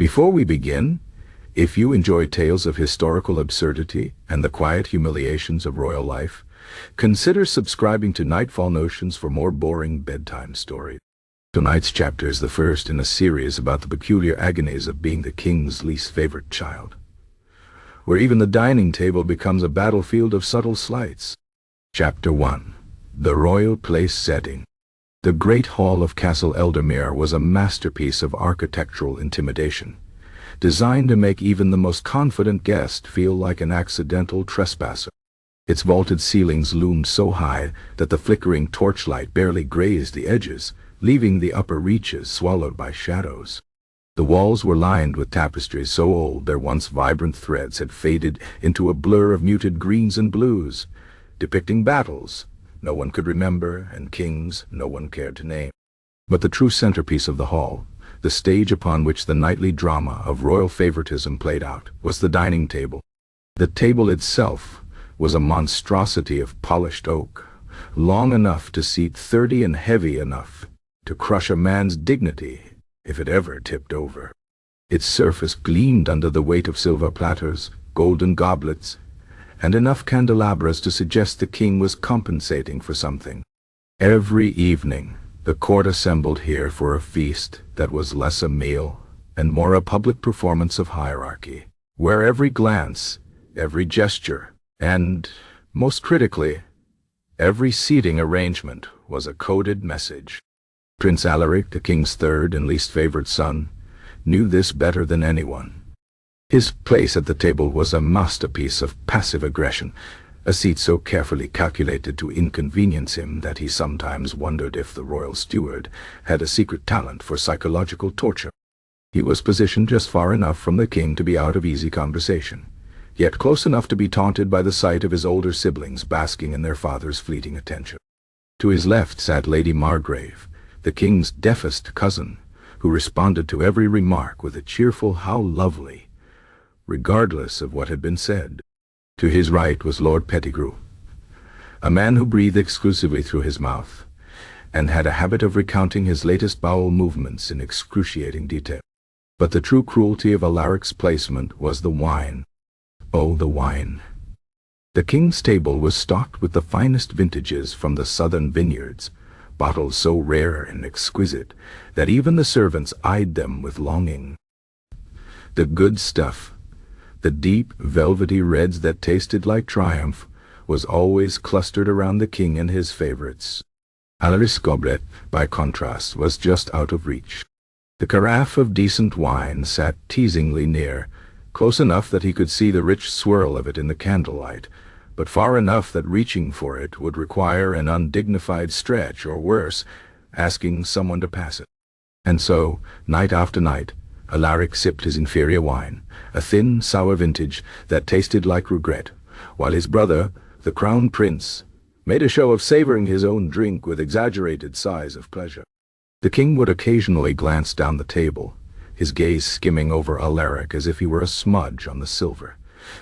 Before we begin, if you enjoy tales of historical absurdity and the quiet humiliations of royal life, consider subscribing to Nightfall Notions for more boring bedtime stories. Tonight's chapter is the first in a series about the peculiar agonies of being the king's least favorite child, where even the dining table becomes a battlefield of subtle slights. Chapter 1. The Royal Place Setting. The Great Hall of Castle Eldermere was a masterpiece of architectural intimidation, designed to make even the most confident guest feel like an accidental trespasser. Its vaulted ceilings loomed so high that the flickering torchlight barely grazed the edges, leaving the upper reaches swallowed by shadows. The walls were lined with tapestries so old their once vibrant threads had faded into a blur of muted greens and blues, depicting battles no one could remember and kings no one cared to name. But the true centerpiece of the hall, the stage upon which the nightly drama of royal favoritism played out, was the dining table. The table itself was a monstrosity of polished oak, long enough to seat 30 and heavy enough to crush a man's dignity if it ever tipped over. Its surface gleamed under the weight of silver platters, golden goblets, and enough candelabras to suggest the king was compensating for something. Every evening, the court assembled here for a feast that was less a meal and more a public performance of hierarchy, where every glance, every gesture, and, most critically, every seating arrangement was a coded message. Prince Alaric, the king's third and least favored son, knew this better than anyone. His place at the table was a masterpiece of passive aggression, a seat so carefully calculated to inconvenience him that he sometimes wondered if the royal steward had a secret talent for psychological torture. He was positioned just far enough from the king to be out of easy conversation, yet close enough to be taunted by the sight of his older siblings basking in their father's fleeting attention. To his left sat Lady Margrave, the king's deafest cousin, who responded to every remark with a cheerful "How lovely," regardless of what had been said. To his right was Lord Pettigrew, a man who breathed exclusively through his mouth, and had a habit of recounting his latest bowel movements in excruciating detail. But the true cruelty of Alaric's placement was the wine. Oh, the wine! The king's table was stocked with the finest vintages from the southern vineyards, bottles so rare and exquisite that even the servants eyed them with longing. The good stuff, the deep, velvety reds that tasted like triumph, was always clustered around the king and his favorites. Alaric's goblet, by contrast, was just out of reach. The carafe of decent wine sat teasingly near, close enough that he could see the rich swirl of it in the candlelight, but far enough that reaching for it would require an undignified stretch, or worse, asking someone to pass it. And so, night after night, Alaric sipped his inferior wine, a thin, sour vintage that tasted like regret, while his brother, the crown prince, made a show of savoring his own drink with exaggerated sighs of pleasure. The king would occasionally glance down the table, his gaze skimming over Alaric as if he were a smudge on the silver,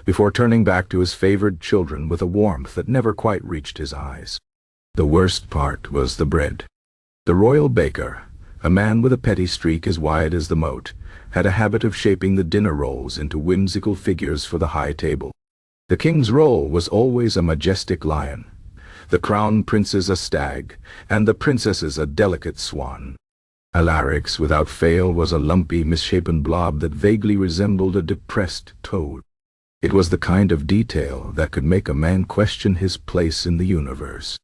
before turning back to his favored children with a warmth that never quite reached his eyes. The worst part was the bread. The royal baker, a man with a petty streak as wide as the moat, had a habit of shaping the dinner rolls into whimsical figures for the high table. The king's roll was always a majestic lion, the crown prince's a stag, and the princess's a delicate swan. Alaric's, without fail, was a lumpy, misshapen blob that vaguely resembled a depressed toad. It was the kind of detail that could make a man question his place in the universe.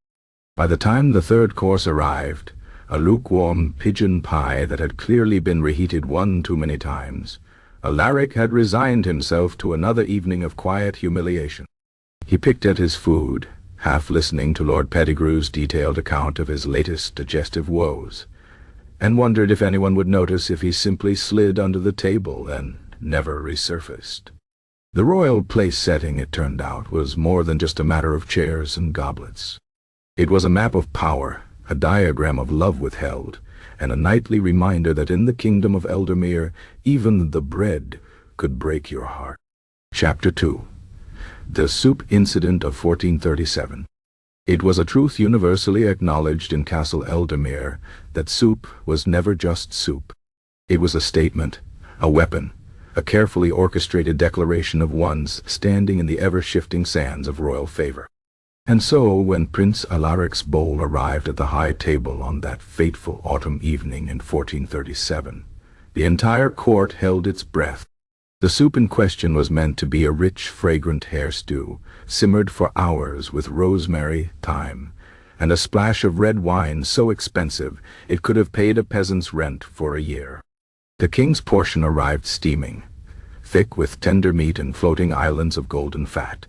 By the time the third course arrived, a lukewarm pigeon pie that had clearly been reheated one too many times, Alaric had resigned himself to another evening of quiet humiliation. He picked at his food, half listening to Lord Pettigrew's detailed account of his latest digestive woes, and wondered if anyone would notice if he simply slid under the table and never resurfaced. The royal place setting, it turned out, was more than just a matter of chairs and goblets. It was a map of power, a diagram of love withheld, and a nightly reminder that in the kingdom of Eldermere, even the bread could break your heart. Chapter 2. The Soup Incident of 1437. It was a truth universally acknowledged in Castle Eldermere that soup was never just soup. It was a statement, a weapon, a carefully orchestrated declaration of one's standing in the ever-shifting sands of royal favor. And so, when Prince Alaric's bowl arrived at the high table on that fateful autumn evening in 1437, the entire court held its breath. The soup in question was meant to be a rich, fragrant hare stew, simmered for hours with rosemary, thyme, and a splash of red wine so expensive it could have paid a peasant's rent for a year. The king's portion arrived steaming, thick with tender meat and floating islands of golden fat,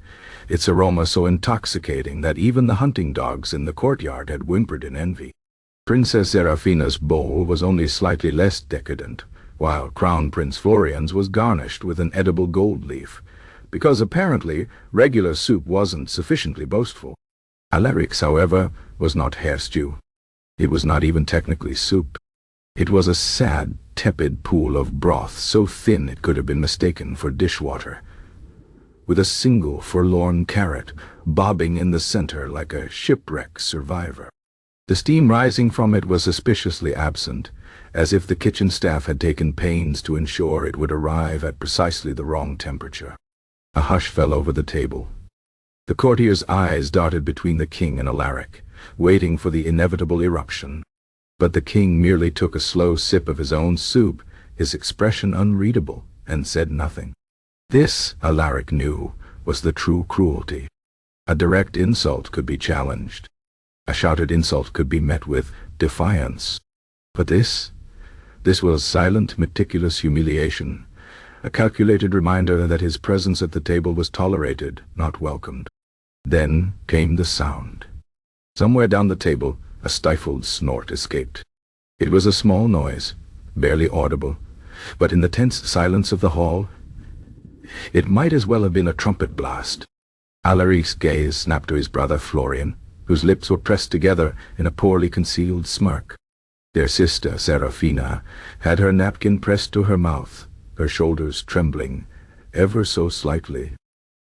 its aroma so intoxicating that even the hunting dogs in the courtyard had whimpered in envy. Princess Serafina's bowl was only slightly less decadent, while Crown Prince Florian's was garnished with an edible gold leaf, because apparently regular soup wasn't sufficiently boastful. Alaric's, however, was not hare stew. It was not even technically soup. It was a sad, tepid pool of broth so thin it could have been mistaken for dishwater, with a single forlorn carrot bobbing in the center like a shipwreck survivor. The steam rising from it was suspiciously absent, as if the kitchen staff had taken pains to ensure it would arrive at precisely the wrong temperature. A hush fell over the table. The courtiers' eyes darted between the king and Alaric, waiting for the inevitable eruption. But the king merely took a slow sip of his own soup, his expression unreadable, and said nothing. This, Alaric knew, was the true cruelty. A direct insult could be challenged. A shouted insult could be met with defiance. But this was silent, meticulous humiliation, a calculated reminder that his presence at the table was tolerated, not welcomed. Then came the sound. Somewhere down the table, a stifled snort escaped. It was a small noise, barely audible, but in the tense silence of the hall, it might as well have been a trumpet blast. Alaric's gaze snapped to his brother Florian, whose lips were pressed together in a poorly concealed smirk. Their sister, Serafina, had her napkin pressed to her mouth, her shoulders trembling, ever so slightly.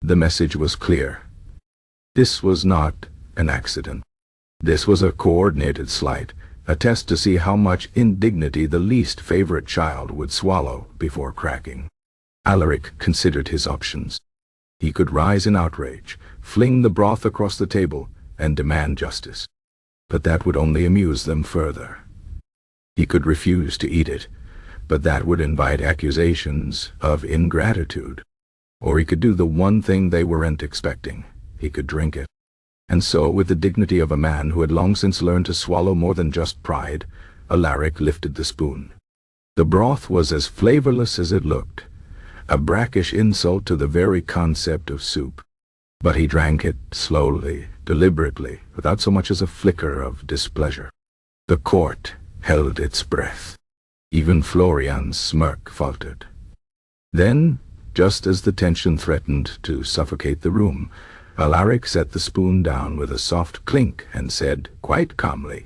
The message was clear. This was not an accident. This was a coordinated slight, a test to see how much indignity the least favorite child would swallow before cracking. Alaric considered his options. He could rise in outrage, fling the broth across the table, and demand justice. But that would only amuse them further. He could refuse to eat it, but that would invite accusations of ingratitude. Or he could do the one thing they weren't expecting. He could drink it. And so, with the dignity of a man who had long since learned to swallow more than just pride, Alaric lifted the spoon. The broth was as flavorless as it looked, a brackish insult to the very concept of soup. But he drank it slowly, deliberately, without so much as a flicker of displeasure. The court held its breath. Even Florian's smirk faltered. Then, just as the tension threatened to suffocate the room, Alaric set the spoon down with a soft clink and said, quite calmly,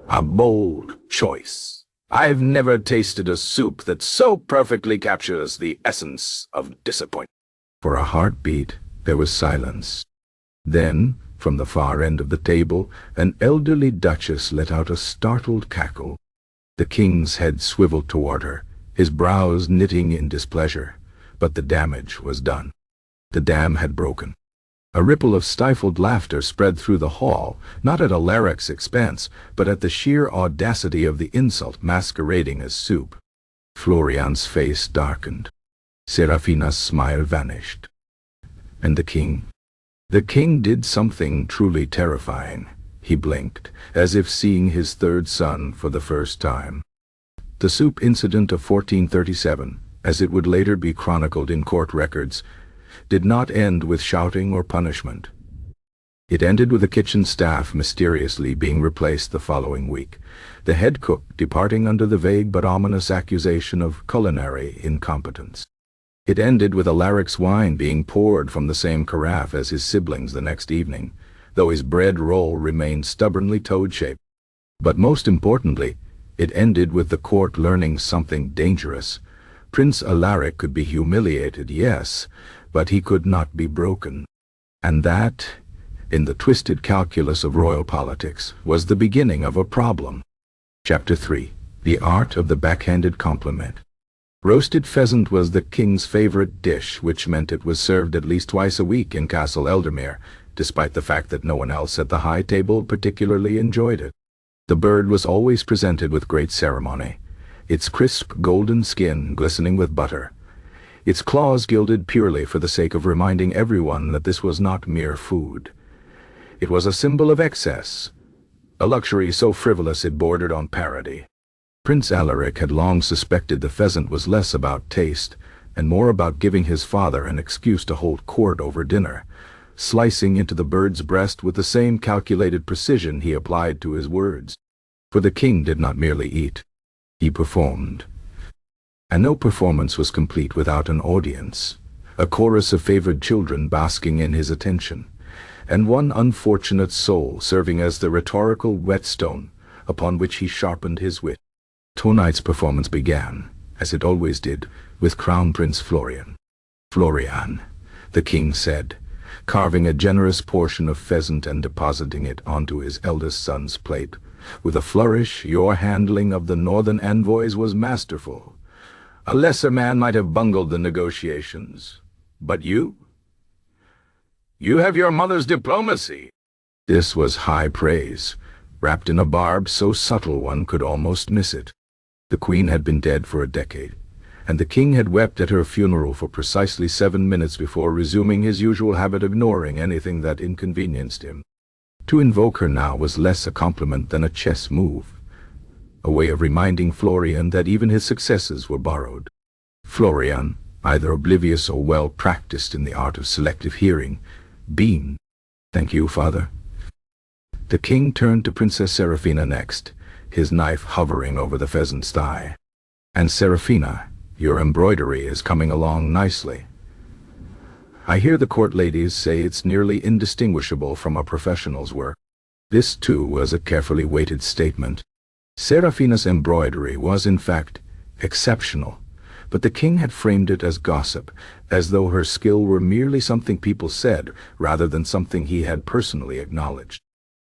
"A bold choice. I've never tasted a soup that so perfectly captures the essence of disappointment." For a heartbeat, there was silence. Then, from the far end of the table, an elderly duchess let out a startled cackle. The king's head swiveled toward her, his brows knitting in displeasure, but the damage was done. The dam had broken. A ripple of stifled laughter spread through the hall, not at Alaric's expense, but at the sheer audacity of the insult masquerading as soup. Florian's face darkened. Serafina's smile vanished. And the king? The king did something truly terrifying. He blinked, as if seeing his third son for the first time. The soup incident of 1437, as it would later be chronicled in court records, did not end with shouting or punishment. It ended with the kitchen staff mysteriously being replaced the following week, the head cook departing under the vague but ominous accusation of culinary incompetence. It ended with Alaric's wine being poured from the same carafe as his siblings the next evening, though his bread roll remained stubbornly toad-shaped. But most importantly, it ended with the court learning something dangerous. Prince Alaric could be humiliated, yes, but he could not be broken. And that, in the twisted calculus of royal politics, was the beginning of a problem. Chapter 3. The art of the backhanded compliment. Roasted pheasant was the king's favorite dish, which meant it was served at least twice a week in Castle Eldermere, despite the fact that no one else at the high table particularly enjoyed it. The bird was always presented with great ceremony, its crisp golden skin glistening with butter, its claws gilded purely for the sake of reminding everyone that this was not mere food. It was a symbol of excess, a luxury so frivolous it bordered on parody. Prince Alaric had long suspected the pheasant was less about taste and more about giving his father an excuse to hold court over dinner, slicing into the bird's breast with the same calculated precision he applied to his words. For the king did not merely eat, he performed. And no performance was complete without an audience, a chorus of favored children basking in his attention, and one unfortunate soul serving as the rhetorical whetstone upon which he sharpened his wit. Tonight's performance began, as it always did, with Crown Prince Florian. "Florian," the king said, carving a generous portion of pheasant and depositing it onto his eldest son's plate. With a flourish, "your handling of the northern envoys was masterful. A lesser man might have bungled the negotiations. But you have your mother's diplomacy." This was high praise, wrapped in a barb so subtle one could almost miss it. The queen had been dead for a decade, and the king had wept at her funeral for precisely 7 minutes before resuming his usual habit of ignoring anything that inconvenienced him. To invoke her now was less a compliment than a chess move, a way of reminding Florian that even his successes were borrowed. Florian, either oblivious or well practiced in the art of selective hearing, beamed. "Thank you, father." The king turned to Princess Seraphina next, his knife hovering over the pheasant's thigh. "And Seraphina, your embroidery is coming along nicely. I hear the court ladies say it's nearly indistinguishable from a professional's work." This, too, was a carefully weighted statement. Seraphina's embroidery was, in fact, exceptional, but the king had framed it as gossip, as though her skill were merely something people said, rather than something he had personally acknowledged.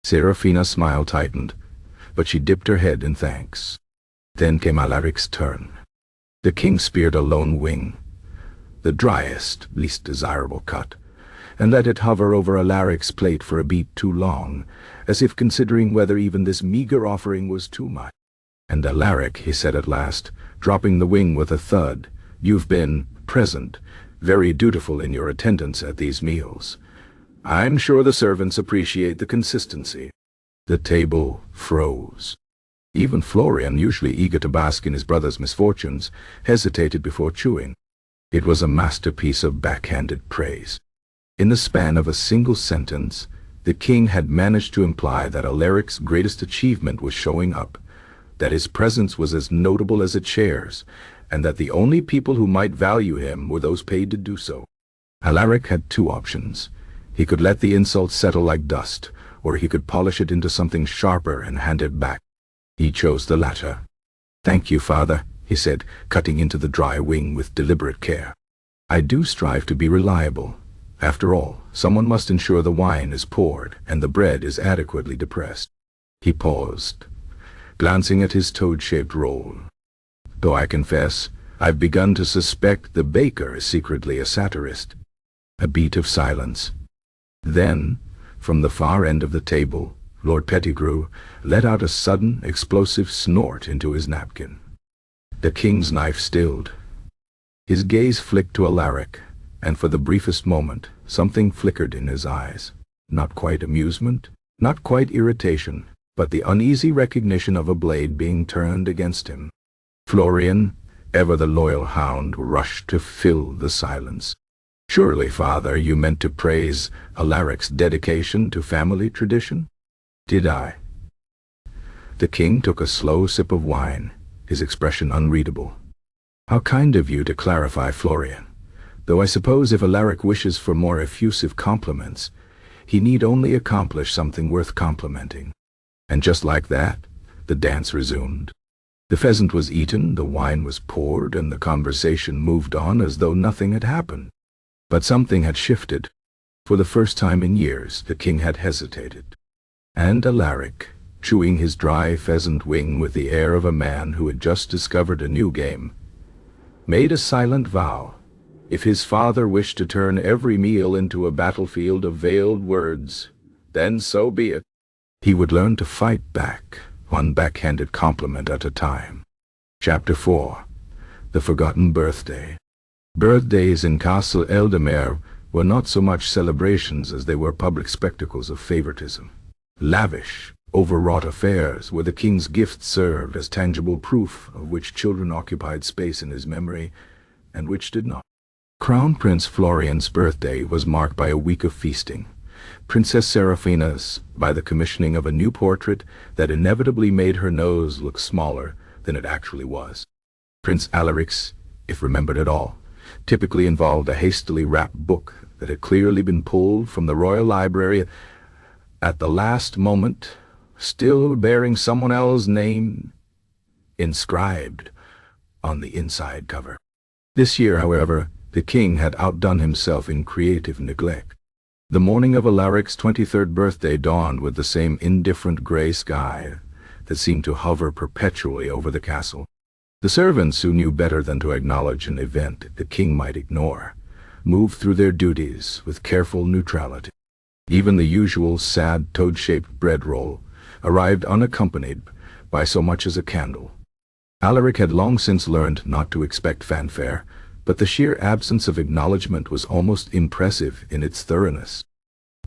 Seraphina's smile tightened, but she dipped her head in thanks. Then came Alaric's turn. The king speared a lone wing, the driest, least desirable cut, and let it hover over Alaric's plate for a beat too long, as if considering whether even this meager offering was too much. "And Alaric," he said at last, dropping the wing with a thud, "you've been present, very dutiful in your attendance at these meals. I'm sure the servants appreciate the consistency." The table froze. Even Florian, usually eager to bask in his brother's misfortunes, hesitated before chewing. It was a masterpiece of backhanded praise. In the span of a single sentence, the king had managed to imply that Alaric's greatest achievement was showing up, that his presence was as notable as its shares, and that the only people who might value him were those paid to do so. Alaric had two options. He could let the insult settle like dust, or he could polish it into something sharper and hand it back. He chose the latter. "Thank you, father," he said, cutting into the dry wing with deliberate care. "I do strive to be reliable. After all, someone must ensure the wine is poured and the bread is adequately depressed." He paused, glancing at his toad-shaped roll. "Though I confess, I've begun to suspect the baker is secretly a satirist." A beat of silence. Then, from the far end of the table, Lord Pettigrew let out a sudden, explosive snort into his napkin. The king's knife stilled. His gaze flicked to Alaric, and for the briefest moment, something flickered in his eyes. Not quite amusement, not quite irritation, but the uneasy recognition of a blade being turned against him. Florian, ever the loyal hound, rushed to fill the silence. "Surely, father, you meant to praise Alaric's dedication to family tradition?" "Did I?" The king took a slow sip of wine, his expression unreadable. "How kind of you to clarify, Florian. Though I suppose if Alaric wishes for more effusive compliments, he need only accomplish something worth complimenting." And just like that, the dance resumed. The pheasant was eaten, the wine was poured, and the conversation moved on as though nothing had happened. But something had shifted. For the first time in years, the king had hesitated. And Alaric, chewing his dry pheasant wing with the air of a man who had just discovered a new game, made a silent vow. If his father wished to turn every meal into a battlefield of veiled words, then so be it. He would learn to fight back, one backhanded compliment at a time. Chapter 4. The Forgotten Birthday. Birthdays in Castle Eldemare were not so much celebrations as they were public spectacles of favoritism. Lavish, overwrought affairs where the king's gifts served as tangible proof of which children occupied space in his memory and which did not. Crown Prince Florian's birthday was marked by a week of feasting. Princess Seraphina's by the commissioning of a new portrait that inevitably made her nose look smaller than it actually was. Prince Alaric's, if remembered at all, typically involved a hastily wrapped book that had clearly been pulled from the royal library at the last moment, still bearing someone else's name inscribed on the inside cover. This year, however, the king had outdone himself in creative neglect. The morning of Alaric's 23rd birthday dawned with the same indifferent gray sky that seemed to hover perpetually over the castle. The servants, who knew better than to acknowledge an event the king might ignore, moved through their duties with careful neutrality. Even the usual sad toad-shaped bread roll arrived unaccompanied by so much as a candle. Alaric had long since learned not to expect fanfare, but the sheer absence of acknowledgement was almost impressive in its thoroughness.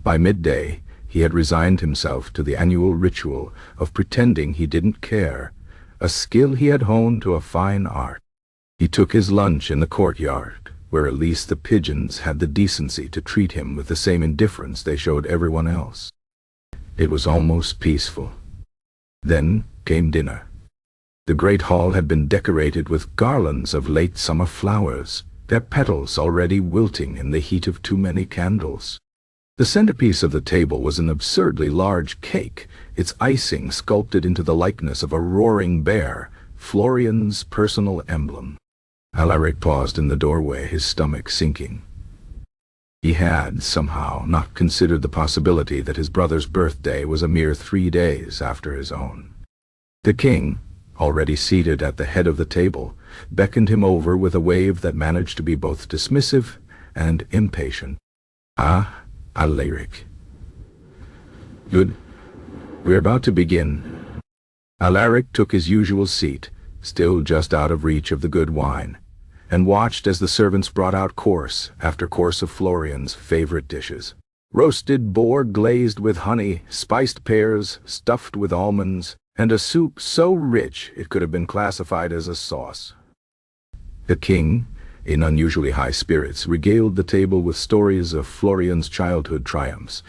By midday, he had resigned himself to the annual ritual of pretending he didn't care, a skill he had honed to a fine art. He took his lunch in the courtyard, where at least the pigeons had the decency to treat him with the same indifference they showed everyone else. It was almost peaceful. Then came dinner. The great hall had been decorated with garlands of late summer flowers, their petals already wilting in the heat of too many candles. The centerpiece of the table was an absurdly large cake, its icing sculpted into the likeness of a roaring bear, Florian's personal emblem. Alaric paused in the doorway, his stomach sinking. He had, somehow, not considered the possibility that his brother's birthday was a mere 3 days after his own. The king, already seated at the head of the table, beckoned him over with a wave that managed to be both dismissive and impatient. "Ah, Alaric. Good. We're about to begin." Alaric took his usual seat, still just out of reach of the good wine, and watched as the servants brought out course after course of Florian's favorite dishes. Roasted boar glazed with honey, spiced pears stuffed with almonds, and a soup so rich it could have been classified as a sauce. The king, in unusually high spirits, regaled the table with stories of Florian's childhood triumphs,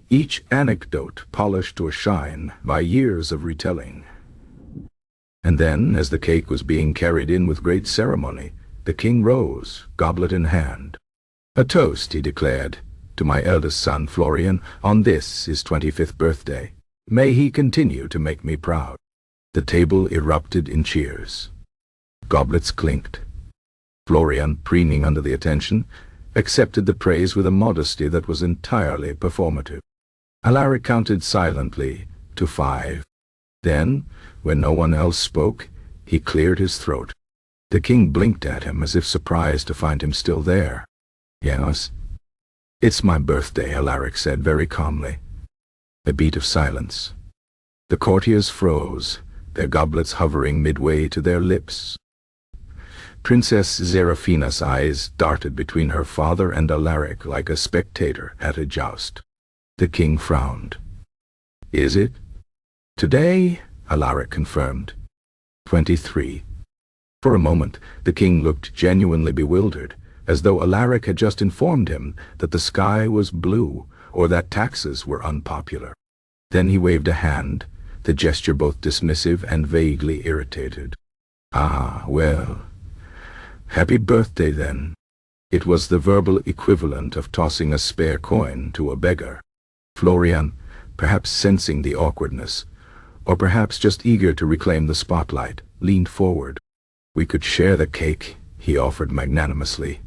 each anecdote polished to a shine by years of retelling. And then, as the cake was being carried in with great ceremony, the king rose, goblet in hand. "A toast," he declared, "to my eldest son Florian on this his 25th birthday. May he continue to make me proud." The table erupted in cheers. Goblets clinked. Florian, preening under the attention, accepted the praise with a modesty that was entirely performative. Alaric counted silently to 5. Then, when no one else spoke, he cleared his throat. The king blinked at him as if surprised to find him still there. "Yes, it's my birthday," Alaric said very calmly. A beat of silence. The courtiers froze, their goblets hovering midway to their lips. Princess Seraphina's eyes darted between her father and Alaric like a spectator at a joust. The king frowned. "Is it?" "Today," Alaric confirmed. 23. For a moment, the king looked genuinely bewildered, as though Alaric had just informed him that the sky was blue or that taxes were unpopular. Then he waved a hand, the gesture both dismissive and vaguely irritated. "Ah, well, happy birthday then." It was the verbal equivalent of tossing a spare coin to a beggar. Florian, perhaps sensing the awkwardness, or perhaps just eager to reclaim the spotlight, leaned forward. "We could share the cake," he offered magnanimously,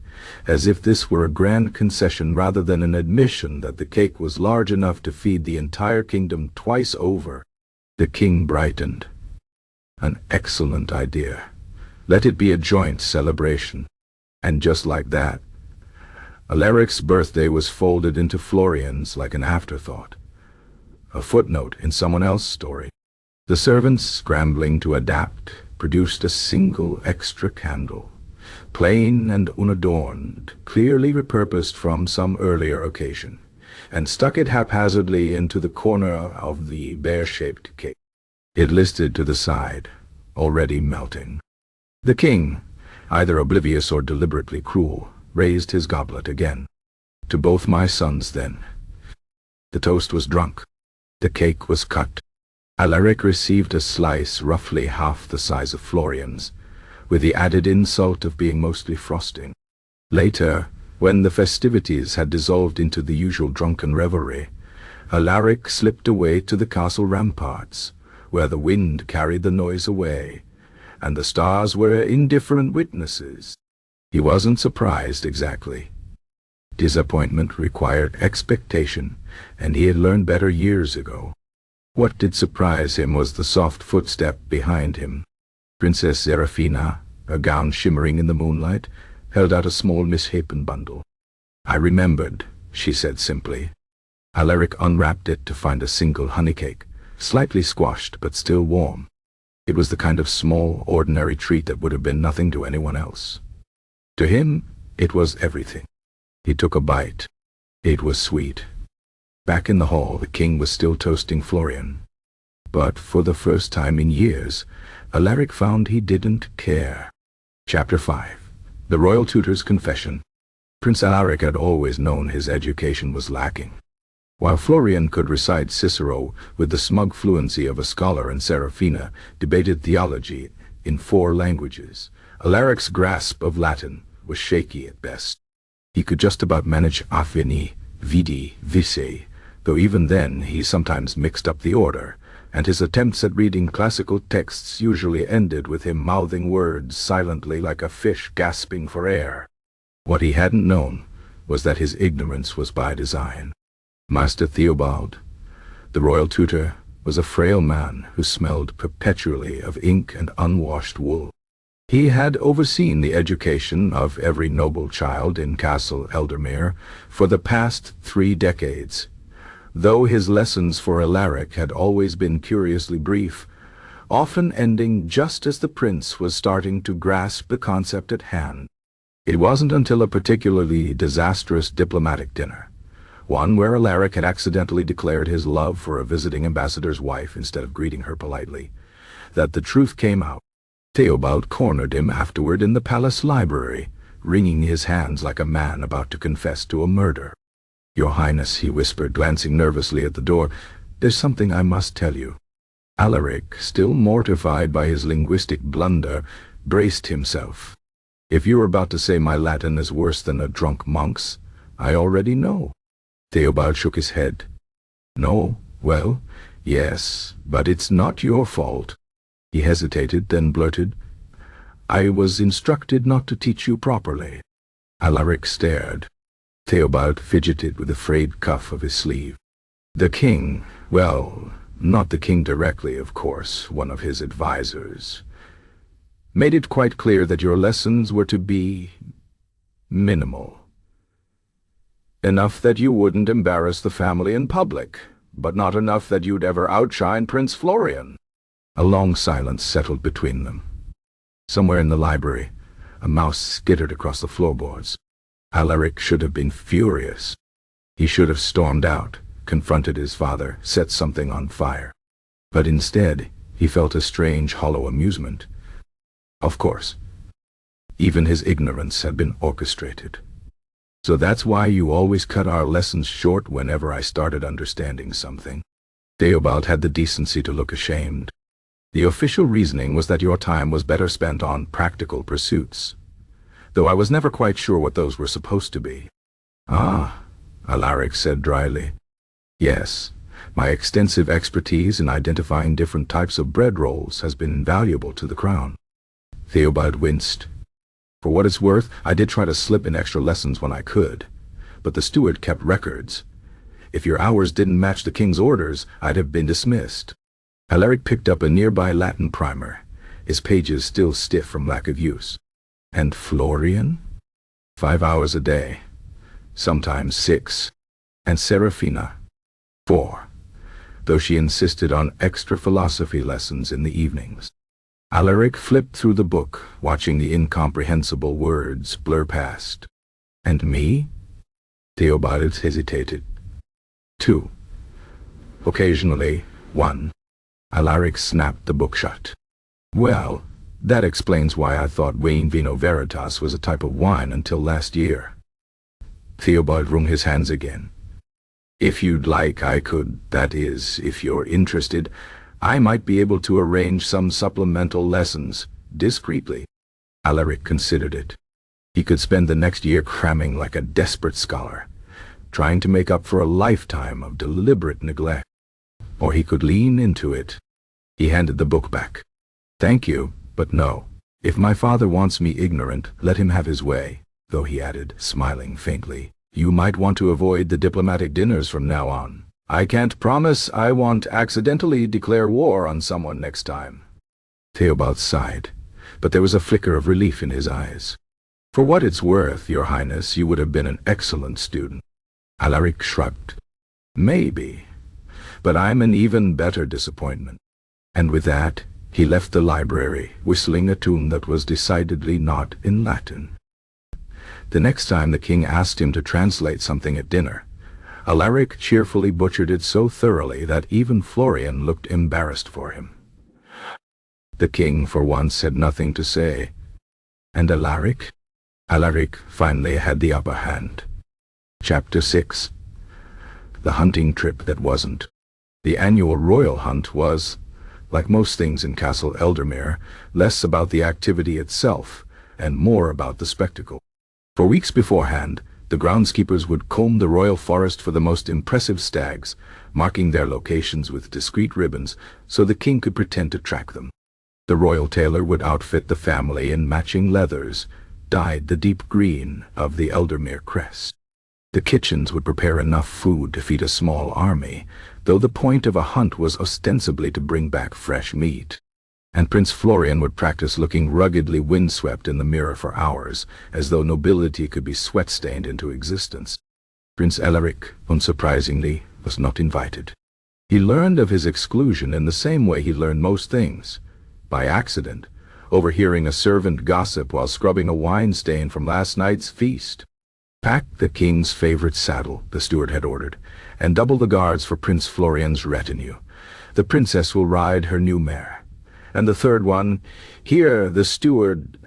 as if this were a grand concession rather than an admission that the cake was large enough to feed the entire kingdom twice over. The king brightened. An excellent idea. Let it be a joint celebration. And just like that, Alaric's birthday was folded into Florian's like an afterthought, a footnote in someone else's story. The servants, scrambling to adapt, produced a single extra candle, plain and unadorned, clearly repurposed from some earlier occasion, and stuck it haphazardly into the corner of the bear-shaped cake. It listed to the side, already melting. The king, either oblivious or deliberately cruel, raised his goblet again. To both my sons, then. The toast was drunk. The cake was cut. Alaric received a slice roughly half the size of Florian's, with the added insult of being mostly frosting. Later, when the festivities had dissolved into the usual drunken revelry, Alaric slipped away to the castle ramparts, where the wind carried the noise away, and the stars were indifferent witnesses. He wasn't surprised exactly. Disappointment required expectation, and he had learned better years ago. What did surprise him was the soft footstep behind him. Princess Serafina, her gown shimmering in the moonlight, held out a small misshapen bundle. "I remembered," she said simply. Alaric unwrapped it to find a single honeycake, slightly squashed but still warm. It was the kind of small, ordinary treat that would have been nothing to anyone else. To him, it was everything. He took a bite. It was sweet. Back in the hall, the king was still toasting Florian. But for the first time in years, Alaric found he didn't care. Chapter 5. The Royal Tutor's Confession. Prince Alaric had always known his education was lacking. While Florian could recite Cicero with the smug fluency of a scholar and Serafina debated theology in 4 languages, Alaric's grasp of Latin was shaky at best. He could just about manage affini, vidi, vice, though even then he sometimes mixed up the order, and his attempts at reading classical texts usually ended with him mouthing words silently like a fish gasping for air. What he hadn't known was that his ignorance was by design. Master Theobald, the royal tutor, was a frail man who smelled perpetually of ink and unwashed wool. He had overseen the education of every noble child in Castle Eldermere for the past 3 decades, though his lessons for Alaric had always been curiously brief, often ending just as the prince was starting to grasp the concept at hand. It wasn't until a particularly disastrous diplomatic dinner, one where Alaric had accidentally declared his love for a visiting ambassador's wife instead of greeting her politely, that the truth came out. Theobald cornered him afterward in the palace library, wringing his hands like a man about to confess to a murder. "Your Highness," he whispered, glancing nervously at the door, "there's something I must tell you." Alaric, still mortified by his linguistic blunder, braced himself. "If you're about to say my Latin is worse than a drunk monk's, I already know." Theobald shook his head. "No? Well, yes, but it's not your fault." He hesitated, then blurted, "I was instructed not to teach you properly." Alaric stared. Theobald fidgeted with the frayed cuff of his sleeve. "The king, well, not the king directly, of course, one of his advisors, made it quite clear that your lessons were to be minimal. Enough that you wouldn't embarrass the family in public, but not enough that you'd ever outshine Prince Florian." A long silence settled between them. Somewhere in the library, a mouse skittered across the floorboards. Alaric should have been furious. He should have stormed out, confronted his father, set something on fire. But instead, he felt a strange, hollow amusement. Of course, even his ignorance had been orchestrated. "So that's why you always cut our lessons short whenever I started understanding something." Theobald had the decency to look ashamed. "The official reasoning was that your time was better spent on practical pursuits, though I was never quite sure what those were supposed to be." "Ah," Alaric said dryly. "Yes, my extensive expertise in identifying different types of bread rolls has been invaluable to the crown." Theobald winced. "For what it's worth, I did try to slip in extra lessons when I could, but the steward kept records. If your hours didn't match the king's orders, I'd have been dismissed." Alaric picked up a nearby Latin primer, his pages still stiff from lack of use. And Florian? 5 hours a day, sometimes 6. And Serafina? 4, though she insisted on extra philosophy lessons in the evenings. Alaric flipped through the book, watching the incomprehensible words blur past. And me? Theobald hesitated. 2. Occasionally, 1. Alaric snapped the book shut. Well, that explains why I thought Wayne Vino Veritas was a type of wine until last year. Theobald wrung his hands again. If you'd like, I could, that is, if you're interested, I might be able to arrange some supplemental lessons, discreetly. Alaric considered it. He could spend the next year cramming like a desperate scholar, trying to make up for a lifetime of deliberate neglect. Or he could lean into it. He handed the book back. Thank you, but no. If my father wants me ignorant, let him have his way, though he added, smiling faintly, you might want to avoid the diplomatic dinners from now on. I can't promise I won't accidentally declare war on someone next time. Theobald sighed, but there was a flicker of relief in his eyes. For what it's worth, Your Highness, you would have been an excellent student. Alaric shrugged. Maybe, but I'm an even better disappointment. And with that, he left the library, whistling a tune that was decidedly not in Latin. The next time the king asked him to translate something at dinner, Alaric cheerfully butchered it so thoroughly that even Florian looked embarrassed for him. The king, for once, had nothing to say. And Alaric? Alaric finally had the upper hand. Chapter 6. The hunting trip that wasn't. The annual royal hunt was, like most things in Castle Eldermere, less about the activity itself and more about the spectacle. For weeks beforehand, the groundskeepers would comb the royal forest for the most impressive stags, marking their locations with discreet ribbons so the king could pretend to track them. The royal tailor would outfit the family in matching leathers, dyed the deep green of the Eldermere crest. The kitchens would prepare enough food to feed a small army, though the point of a hunt was ostensibly to bring back fresh meat. And Prince Florian would practice looking ruggedly windswept in the mirror for hours, as though nobility could be sweat-stained into existence. Prince Alaric, unsurprisingly, was not invited. He learned of his exclusion in the same way he learned most things, by accident, overhearing a servant gossip while scrubbing a wine stain from last night's feast. Pack the king's favorite saddle, the steward had ordered, and double the guards for Prince Florian's retinue. The princess will ride her new mare. And the third one, here the steward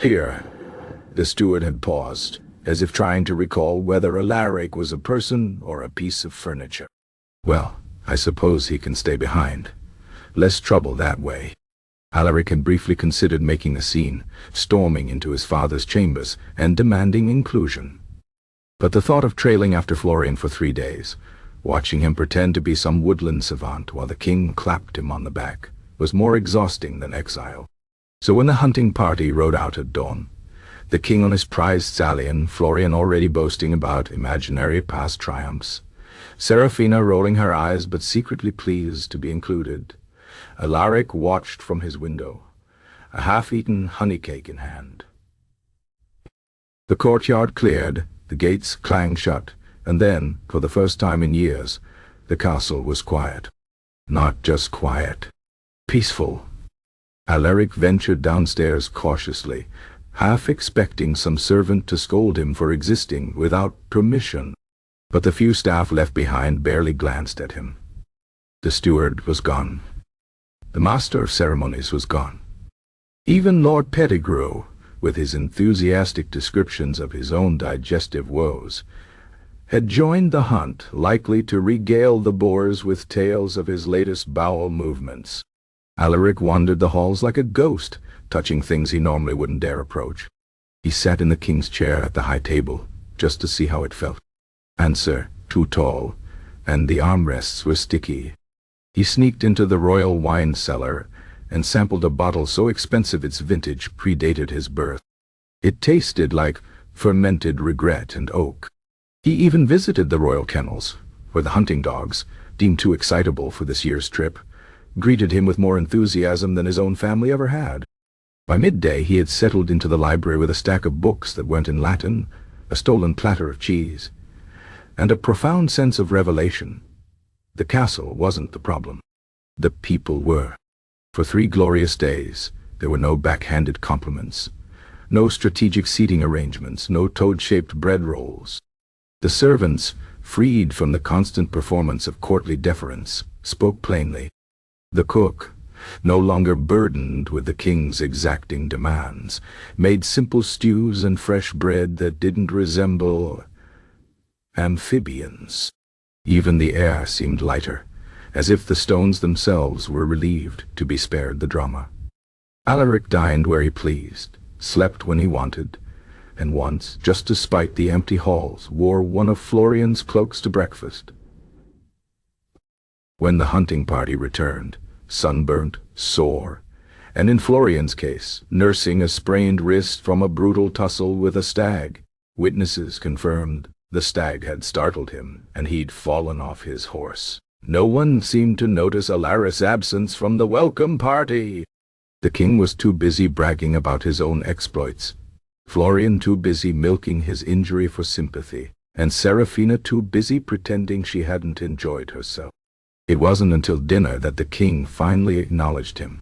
had paused, as if trying to recall whether Alaric was a person or a piece of furniture. Well, I suppose he can stay behind. Less trouble that way. Alaric had briefly considered making a scene, storming into his father's chambers and demanding inclusion. But the thought of trailing after Florian for 3 days, watching him pretend to be some woodland savant while the king clapped him on the back, was more exhausting than exile. So when the hunting party rode out at dawn, the king on his prized stallion, Florian already boasting about imaginary past triumphs, Serafina rolling her eyes but secretly pleased to be included, Alaric watched from his window, a half-eaten honey cake in hand. The courtyard cleared, the gates clanged shut, and then, for the first time in years, the castle was quiet. Not just quiet. Peaceful. Alaric ventured downstairs cautiously, half expecting some servant to scold him for existing without permission. But the few staff left behind barely glanced at him. The steward was gone. The master of ceremonies was gone. Even Lord Pettigrew, with his enthusiastic descriptions of his own digestive woes, had joined the hunt, likely to regale the boars with tales of his latest bowel movements. Alaric wandered the halls like a ghost, touching things he normally wouldn't dare approach. He sat in the king's chair at the high table, just to see how it felt. Answer, too tall, and the armrests were sticky. He sneaked into the royal wine cellar and sampled a bottle so expensive its vintage predated his birth. It tasted like fermented regret and oak. He even visited the royal kennels, where the hunting dogs, deemed too excitable for this year's trip, greeted him with more enthusiasm than his own family ever had. By midday he had settled into the library with a stack of books that weren't in Latin, a stolen platter of cheese, and a profound sense of revelation. The castle wasn't the problem. The people were. For 3 glorious days, there were no backhanded compliments, no strategic seating arrangements, no toad-shaped bread rolls. The servants, freed from the constant performance of courtly deference, spoke plainly. The cook, no longer burdened with the king's exacting demands, made simple stews and fresh bread that didn't resemble amphibians. Even the air seemed lighter, as if the stones themselves were relieved to be spared the drama. Alaric dined where he pleased, slept when he wanted, and once, just to spite the empty halls, wore one of Florian's cloaks to breakfast. When the hunting party returned, sunburnt, sore, and in Florian's case, nursing a sprained wrist from a brutal tussle with a stag, witnesses confirmed the stag had startled him, and he'd fallen off his horse. No one seemed to notice Alaric's absence from the welcome party. The king was too busy bragging about his own exploits, Florian too busy milking his injury for sympathy, and Serafina too busy pretending she hadn't enjoyed herself. It wasn't until dinner that the king finally acknowledged him.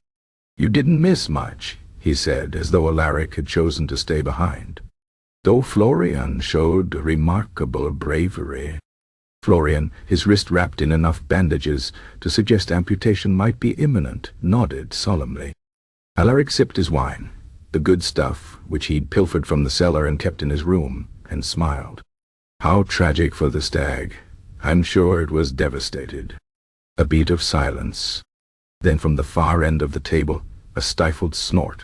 "You didn't miss much," he said, as though Alaric had chosen to stay behind. Though Florian showed remarkable bravery. Florian, his wrist wrapped in enough bandages to suggest amputation might be imminent, nodded solemnly. Alaric sipped his wine, the good stuff which he'd pilfered from the cellar and kept in his room, and smiled. How tragic for the stag. I'm sure it was devastated. A beat of silence. Then from the far end of the table, a stifled snort.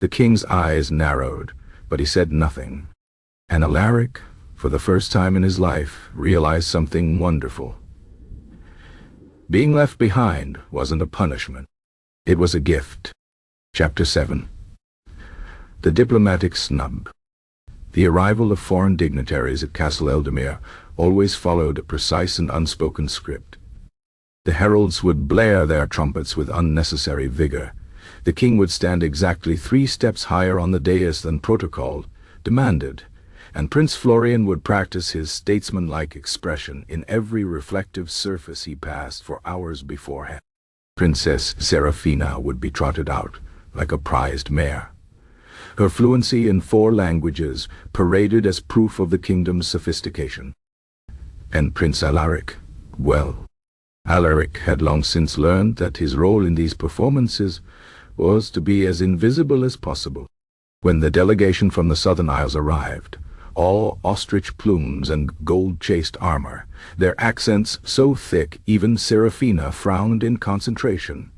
The king's eyes narrowed, but he said nothing. And Alaric, for the first time in his life, realized something wonderful. Being left behind wasn't a punishment. It was a gift. Chapter 7. The Diplomatic Snub. The arrival of foreign dignitaries at Castle Eldemir always followed a precise and unspoken script. The heralds would blare their trumpets with unnecessary vigor. The king would stand exactly 3 steps higher on the dais than protocol demanded, and Prince Florian would practice his statesmanlike expression in every reflective surface he passed for hours beforehand. Princess Serafina would be trotted out like a prized mare. Her fluency in 4 languages paraded as proof of the kingdom's sophistication. And Prince Alaric, well, Alaric had long since learned that his role in these performances was to be as invisible as possible. When the delegation from the Southern Isles arrived, all ostrich plumes and gold-chased armor, their accents so thick even Serafina frowned in concentration,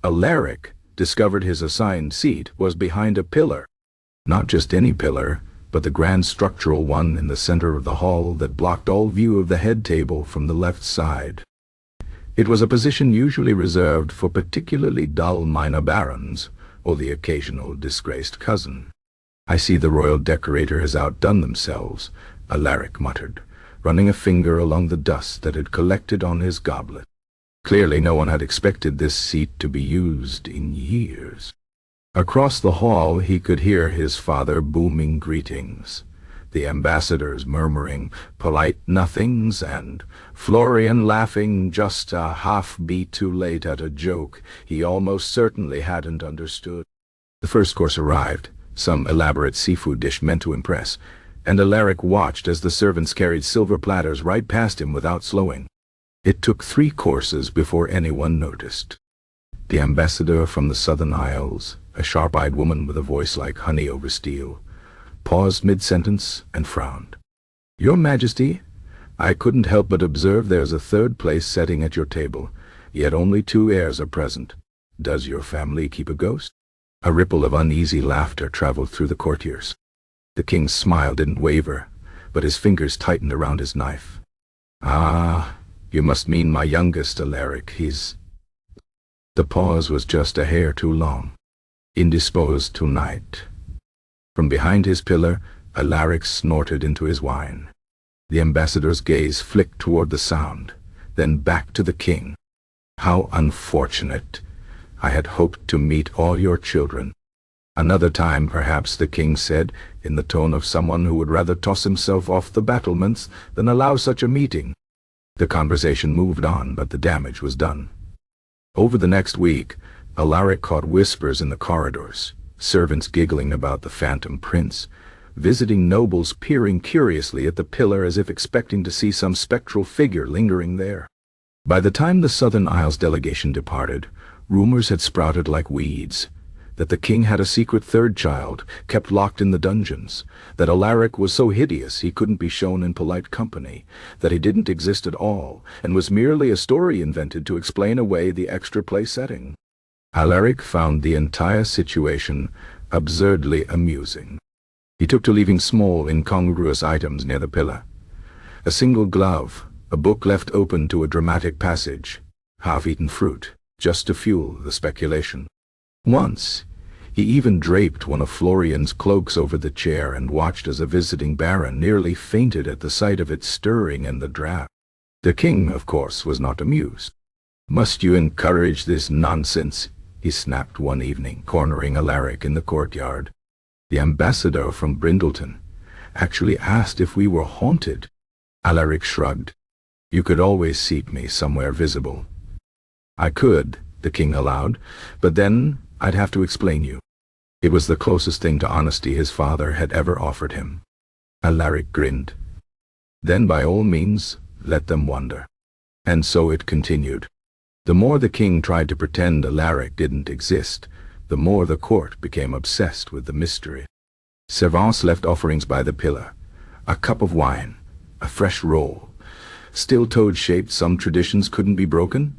Alaric discovered his assigned seat was behind a pillar. Not just any pillar, but the grand structural one in the center of the hall that blocked all view of the head table from the left side. It was a position usually reserved for particularly dull minor barons, or the occasional disgraced cousin. "I see the royal decorator has outdone themselves," Alaric muttered, running a finger along the dust that had collected on his goblet. Clearly no one had expected this seat to be used in years. Across the hall he could hear his father booming greetings, the ambassadors murmuring polite nothings, and Florian laughing just a half-beat too late at a joke he almost certainly hadn't understood. The first course arrived, some elaborate seafood dish meant to impress, and Alaric watched as the servants carried silver platters right past him without slowing. It took 3 courses before anyone noticed. The ambassador from the Southern Isles, a sharp-eyed woman with a voice like honey over steel, paused mid-sentence and frowned. "Your Majesty, I couldn't help but observe there's a 3rd-place setting at your table, yet only 2 heirs are present. Does your family keep a ghost?" A ripple of uneasy laughter traveled through the courtiers. The king's smile didn't waver, but his fingers tightened around his knife. "Ah, you must mean my youngest, Alaric. He's—" The pause was just a hair too long. "Indisposed tonight." From behind his pillar, Alaric snorted into his wine. The ambassador's gaze flicked toward the sound, then back to the king. "How unfortunate! I had hoped to meet all your children." "Another time, perhaps," the king said, in the tone of someone who would rather toss himself off the battlements than allow such a meeting. The conversation moved on, but the damage was done. Over the next week, Alaric caught whispers in the corridors, servants giggling about the phantom prince, visiting nobles peering curiously at the pillar as if expecting to see some spectral figure lingering there. By the time the Southern Isles delegation departed, rumors had sprouted like weeds, that the king had a secret third child, kept locked in the dungeons, that Alaric was so hideous he couldn't be shown in polite company, that he didn't exist at all, and was merely a story invented to explain away the extra play setting. Alaric found the entire situation absurdly amusing. He took to leaving small, incongruous items near the pillar. A single glove, a book left open to a dramatic passage, half-eaten fruit, just to fuel the speculation. Once, he even draped one of Florian's cloaks over the chair and watched as a visiting baron nearly fainted at the sight of it stirring in the draught. The king, of course, was not amused. "Must you encourage this nonsense?" he snapped one evening, cornering Alaric in the courtyard. "The ambassador from Brindleton actually asked if we were haunted." Alaric shrugged. "You could always seat me somewhere visible." "I could," the king allowed, "but then I'd have to explain you." It was the closest thing to honesty his father had ever offered him. Alaric grinned. "Then by all means, let them wonder." And so it continued. The more the king tried to pretend Alaric didn't exist, the more the court became obsessed with the mystery. Servants left offerings by the pillar, a cup of wine, a fresh roll. Still toad-shaped, some traditions couldn't be broken,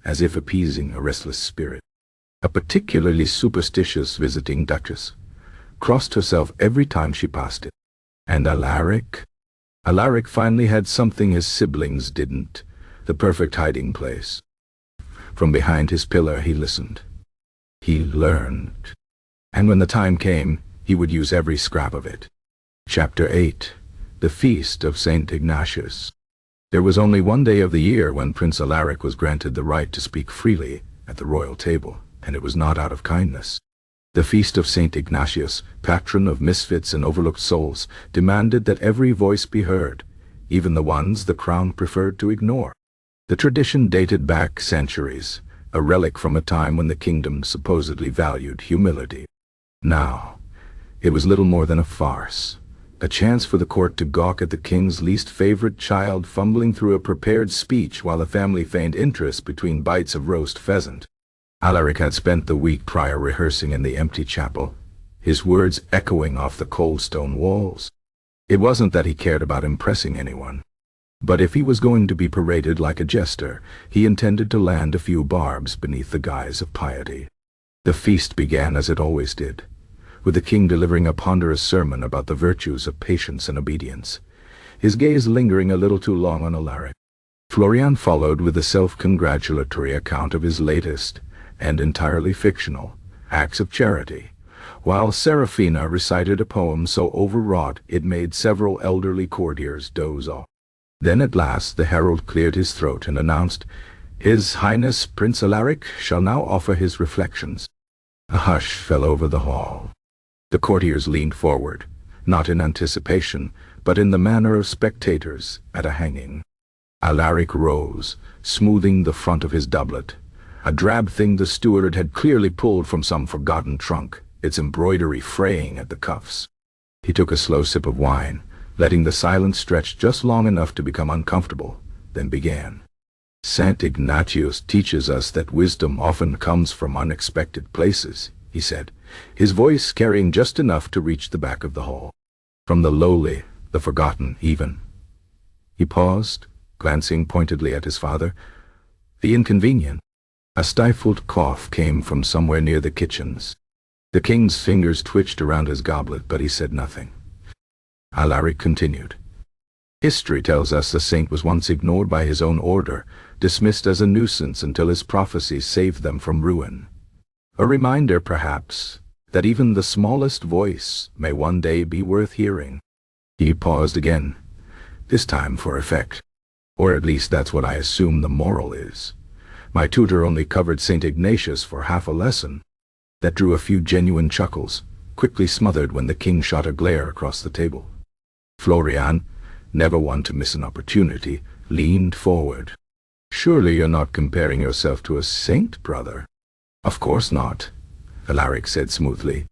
as if appeasing a restless spirit. A particularly superstitious visiting duchess crossed herself every time she passed it. And Alaric finally had something his siblings didn't, the perfect hiding place. From behind his pillar he listened. He learned. And when the time came, he would use every scrap of it. Chapter 8. The Feast of St. Ignatius. There was only one day of the year when Prince Alaric was granted the right to speak freely at the royal table, and it was not out of kindness. The Feast of St. Ignatius, patron of misfits and overlooked souls, demanded that every voice be heard, even the ones the crown preferred to ignore. The tradition dated back centuries, a relic from a time when the kingdom supposedly valued humility. Now, it was little more than a farce, a chance for the court to gawk at the king's least favorite child fumbling through a prepared speech while the family feigned interest between bites of roast pheasant. Alaric had spent the week prior rehearsing in the empty chapel, his words echoing off the cold stone walls. It wasn't that he cared about impressing anyone, but if he was going to be paraded like a jester, he intended to land a few barbs beneath the guise of piety. The feast began as it always did, with the king delivering a ponderous sermon about the virtues of patience and obedience, his gaze lingering a little too long on Alaric. Florian followed with a self-congratulatory account of his latest, and entirely fictional, acts of charity, while Serafina recited a poem so overwrought it made several elderly courtiers doze off. Then at last the herald cleared his throat and announced, "His Highness Prince Alaric shall now offer his reflections." A hush fell over the hall. The courtiers leaned forward, not in anticipation, but in the manner of spectators at a hanging. Alaric rose, smoothing the front of his doublet, a drab thing the steward had clearly pulled from some forgotten trunk, its embroidery fraying at the cuffs. He took a slow sip of wine, letting the silence stretch just long enough to become uncomfortable, then began. "St. Ignatius teaches us that wisdom often comes from unexpected places," he said, his voice carrying just enough to reach the back of the hall. "From the lowly, the forgotten even." He paused, glancing pointedly at his father. "The inconvenient." A stifled cough came from somewhere near the kitchens. The king's fingers twitched around his goblet, but he said nothing. Alaric continued. "History tells us the saint was once ignored by his own order, dismissed as a nuisance until his prophecies saved them from ruin. A reminder, perhaps, that even the smallest voice may one day be worth hearing." He paused again, this time for effect. Or at least that's what I assume the moral is. My tutor only covered St. Ignatius for half a lesson. That drew a few genuine chuckles, quickly smothered when the king shot a glare across the table. Florian, never one to miss an opportunity, leaned forward. Surely you're not comparing yourself to a saint, brother? Of course not, Alaric said smoothly.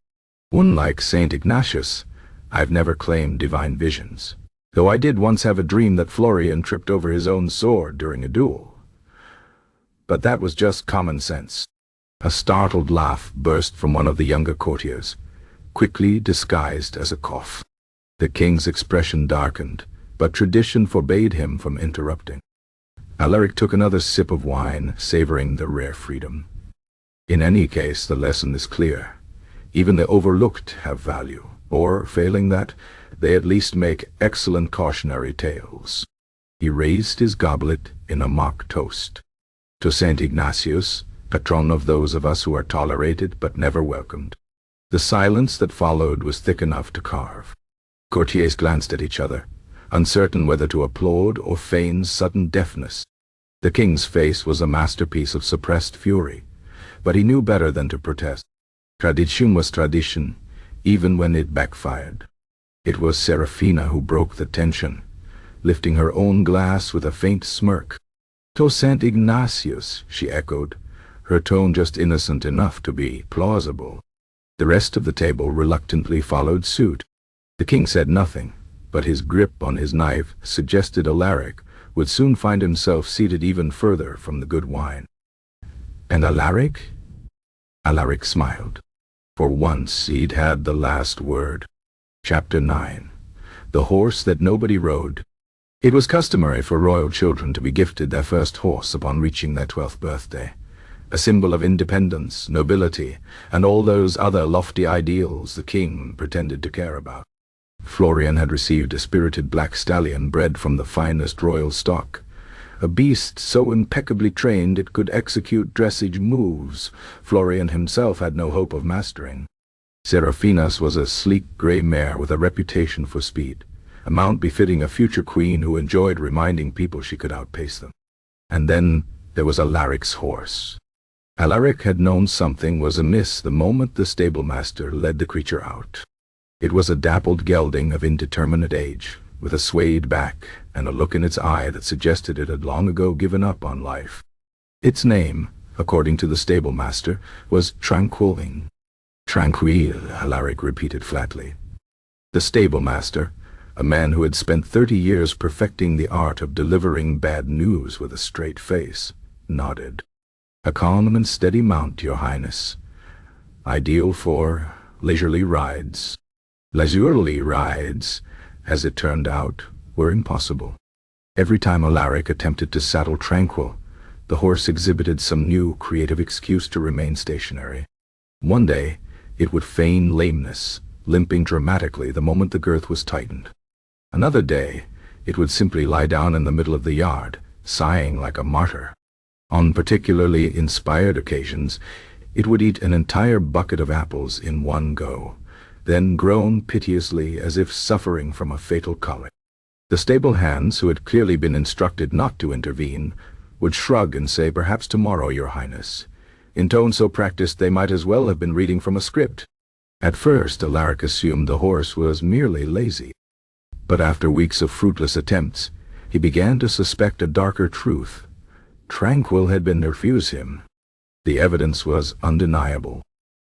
Unlike St. Ignatius, I've never claimed divine visions, though I did once have a dream that Florian tripped over his own sword during a duel. But that was just common sense. A startled laugh burst from one of the younger courtiers, quickly disguised as a cough. The king's expression darkened, but tradition forbade him from interrupting. Alaric took another sip of wine, savoring the rare freedom. In any case, the lesson is clear. Even the overlooked have value, or, failing that, they at least make excellent cautionary tales. He raised his goblet in a mock toast. To St. Ignatius, patron of those of us who are tolerated but never welcomed. The silence that followed was thick enough to carve. Courtiers glanced at each other, uncertain whether to applaud or feign sudden deafness. The king's face was a masterpiece of suppressed fury, but he knew better than to protest. Tradition was tradition, even when it backfired. It was Serafina who broke the tension, lifting her own glass with a faint smirk. "To St. Ignatius," she echoed, her tone just innocent enough to be plausible. The rest of the table reluctantly followed suit. The king said nothing, but his grip on his knife suggested Alaric would soon find himself seated even further from the good wine. And Alaric? Alaric smiled. For once he'd had the last word. Chapter 9. The Horse That Nobody Rode. It was customary for royal children to be gifted their first horse upon reaching their 12th birthday, a symbol of independence, nobility, and all those other lofty ideals the king pretended to care about. Florian had received a spirited black stallion bred from the finest royal stock, a beast so impeccably trained it could execute dressage moves Florian himself had no hope of mastering. Serafina's was a sleek gray mare with a reputation for speed, a mount befitting a future queen who enjoyed reminding people she could outpace them. And then there was Alaric's horse. Alaric had known something was amiss the moment the stablemaster led the creature out. It was a dappled gelding of indeterminate age, with a swayed back and a look in its eye that suggested it had long ago given up on life. Its name, according to the stablemaster, was Tranquilling. Tranquille, Alaric repeated flatly. The stablemaster, a man who had spent 30 years perfecting the art of delivering bad news with a straight face, nodded. A calm and steady mount, Your Highness. Ideal for leisurely rides. Leisurely rides, as it turned out, were impossible. Every time Alaric attempted to saddle Tranquil, the horse exhibited some new creative excuse to remain stationary. One day, it would feign lameness, limping dramatically the moment the girth was tightened. Another day, it would simply lie down in the middle of the yard, sighing like a martyr. On particularly inspired occasions, it would eat an entire bucket of apples in one go, then groan piteously as if suffering from a fatal colic. The stable hands, who had clearly been instructed not to intervene, would shrug and say, "Perhaps tomorrow, Your Highness," in tone so practiced they might as well have been reading from a script. At first, Alaric assumed the horse was merely lazy. But after weeks of fruitless attempts, he began to suspect a darker truth. Tranquil had been refuse him. The evidence was undeniable.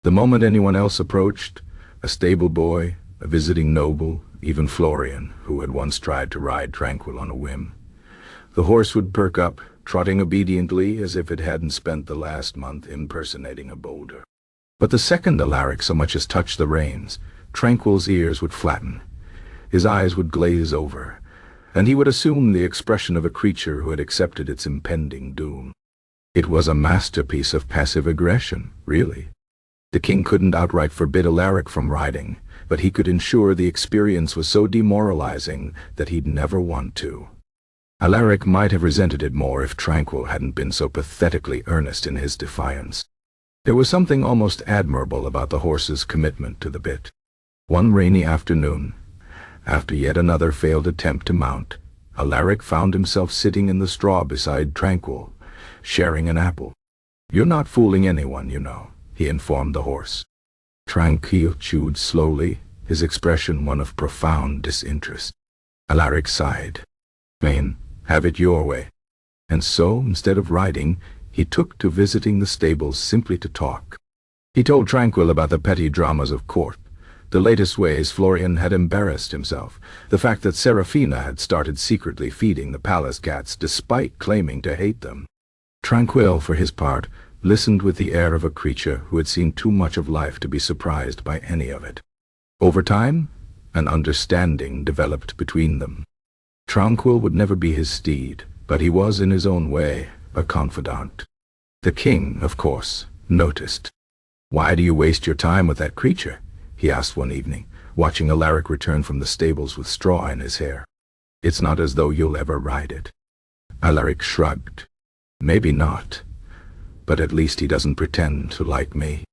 The moment anyone else approached, a stable boy, a visiting noble, even Florian, who had once tried to ride Tranquil on a whim, the horse would perk up, trotting obediently as if it hadn't spent the last month impersonating a boulder. But the second Alaric so much as touched the reins, Tranquil's ears would flatten, his eyes would glaze over, and he would assume the expression of a creature who had accepted its impending doom. It was a masterpiece of passive aggression, really. The king couldn't outright forbid Alaric from riding, but he could ensure the experience was so demoralizing that he'd never want to. Alaric might have resented it more if Tranquil hadn't been so pathetically earnest in his defiance. There was something almost admirable about the horse's commitment to the bit. One rainy afternoon, after yet another failed attempt to mount, Alaric found himself sitting in the straw beside Tranquil, sharing an apple. "You're not fooling anyone, you know," he informed the horse. Tranquil chewed slowly, his expression one of profound disinterest. Alaric sighed. "Main, have it your way." And so, instead of riding, he took to visiting the stables simply to talk. He told Tranquil about the petty dramas of court, the latest ways Florian had embarrassed himself, the fact that Serafina had started secretly feeding the palace cats despite claiming to hate them. Tranquil, for his part, listened with the air of a creature who had seen too much of life to be surprised by any of it. Over time, an understanding developed between them. Tranquil would never be his steed, but he was in his own way a confidant. The king, of course, noticed. "Why do you waste your time with that creature?" he asked one evening, watching Alaric return from the stables with straw in his hair. "It's not as though you'll ever ride it." Alaric shrugged. "Maybe not, but at least he doesn't pretend to like me."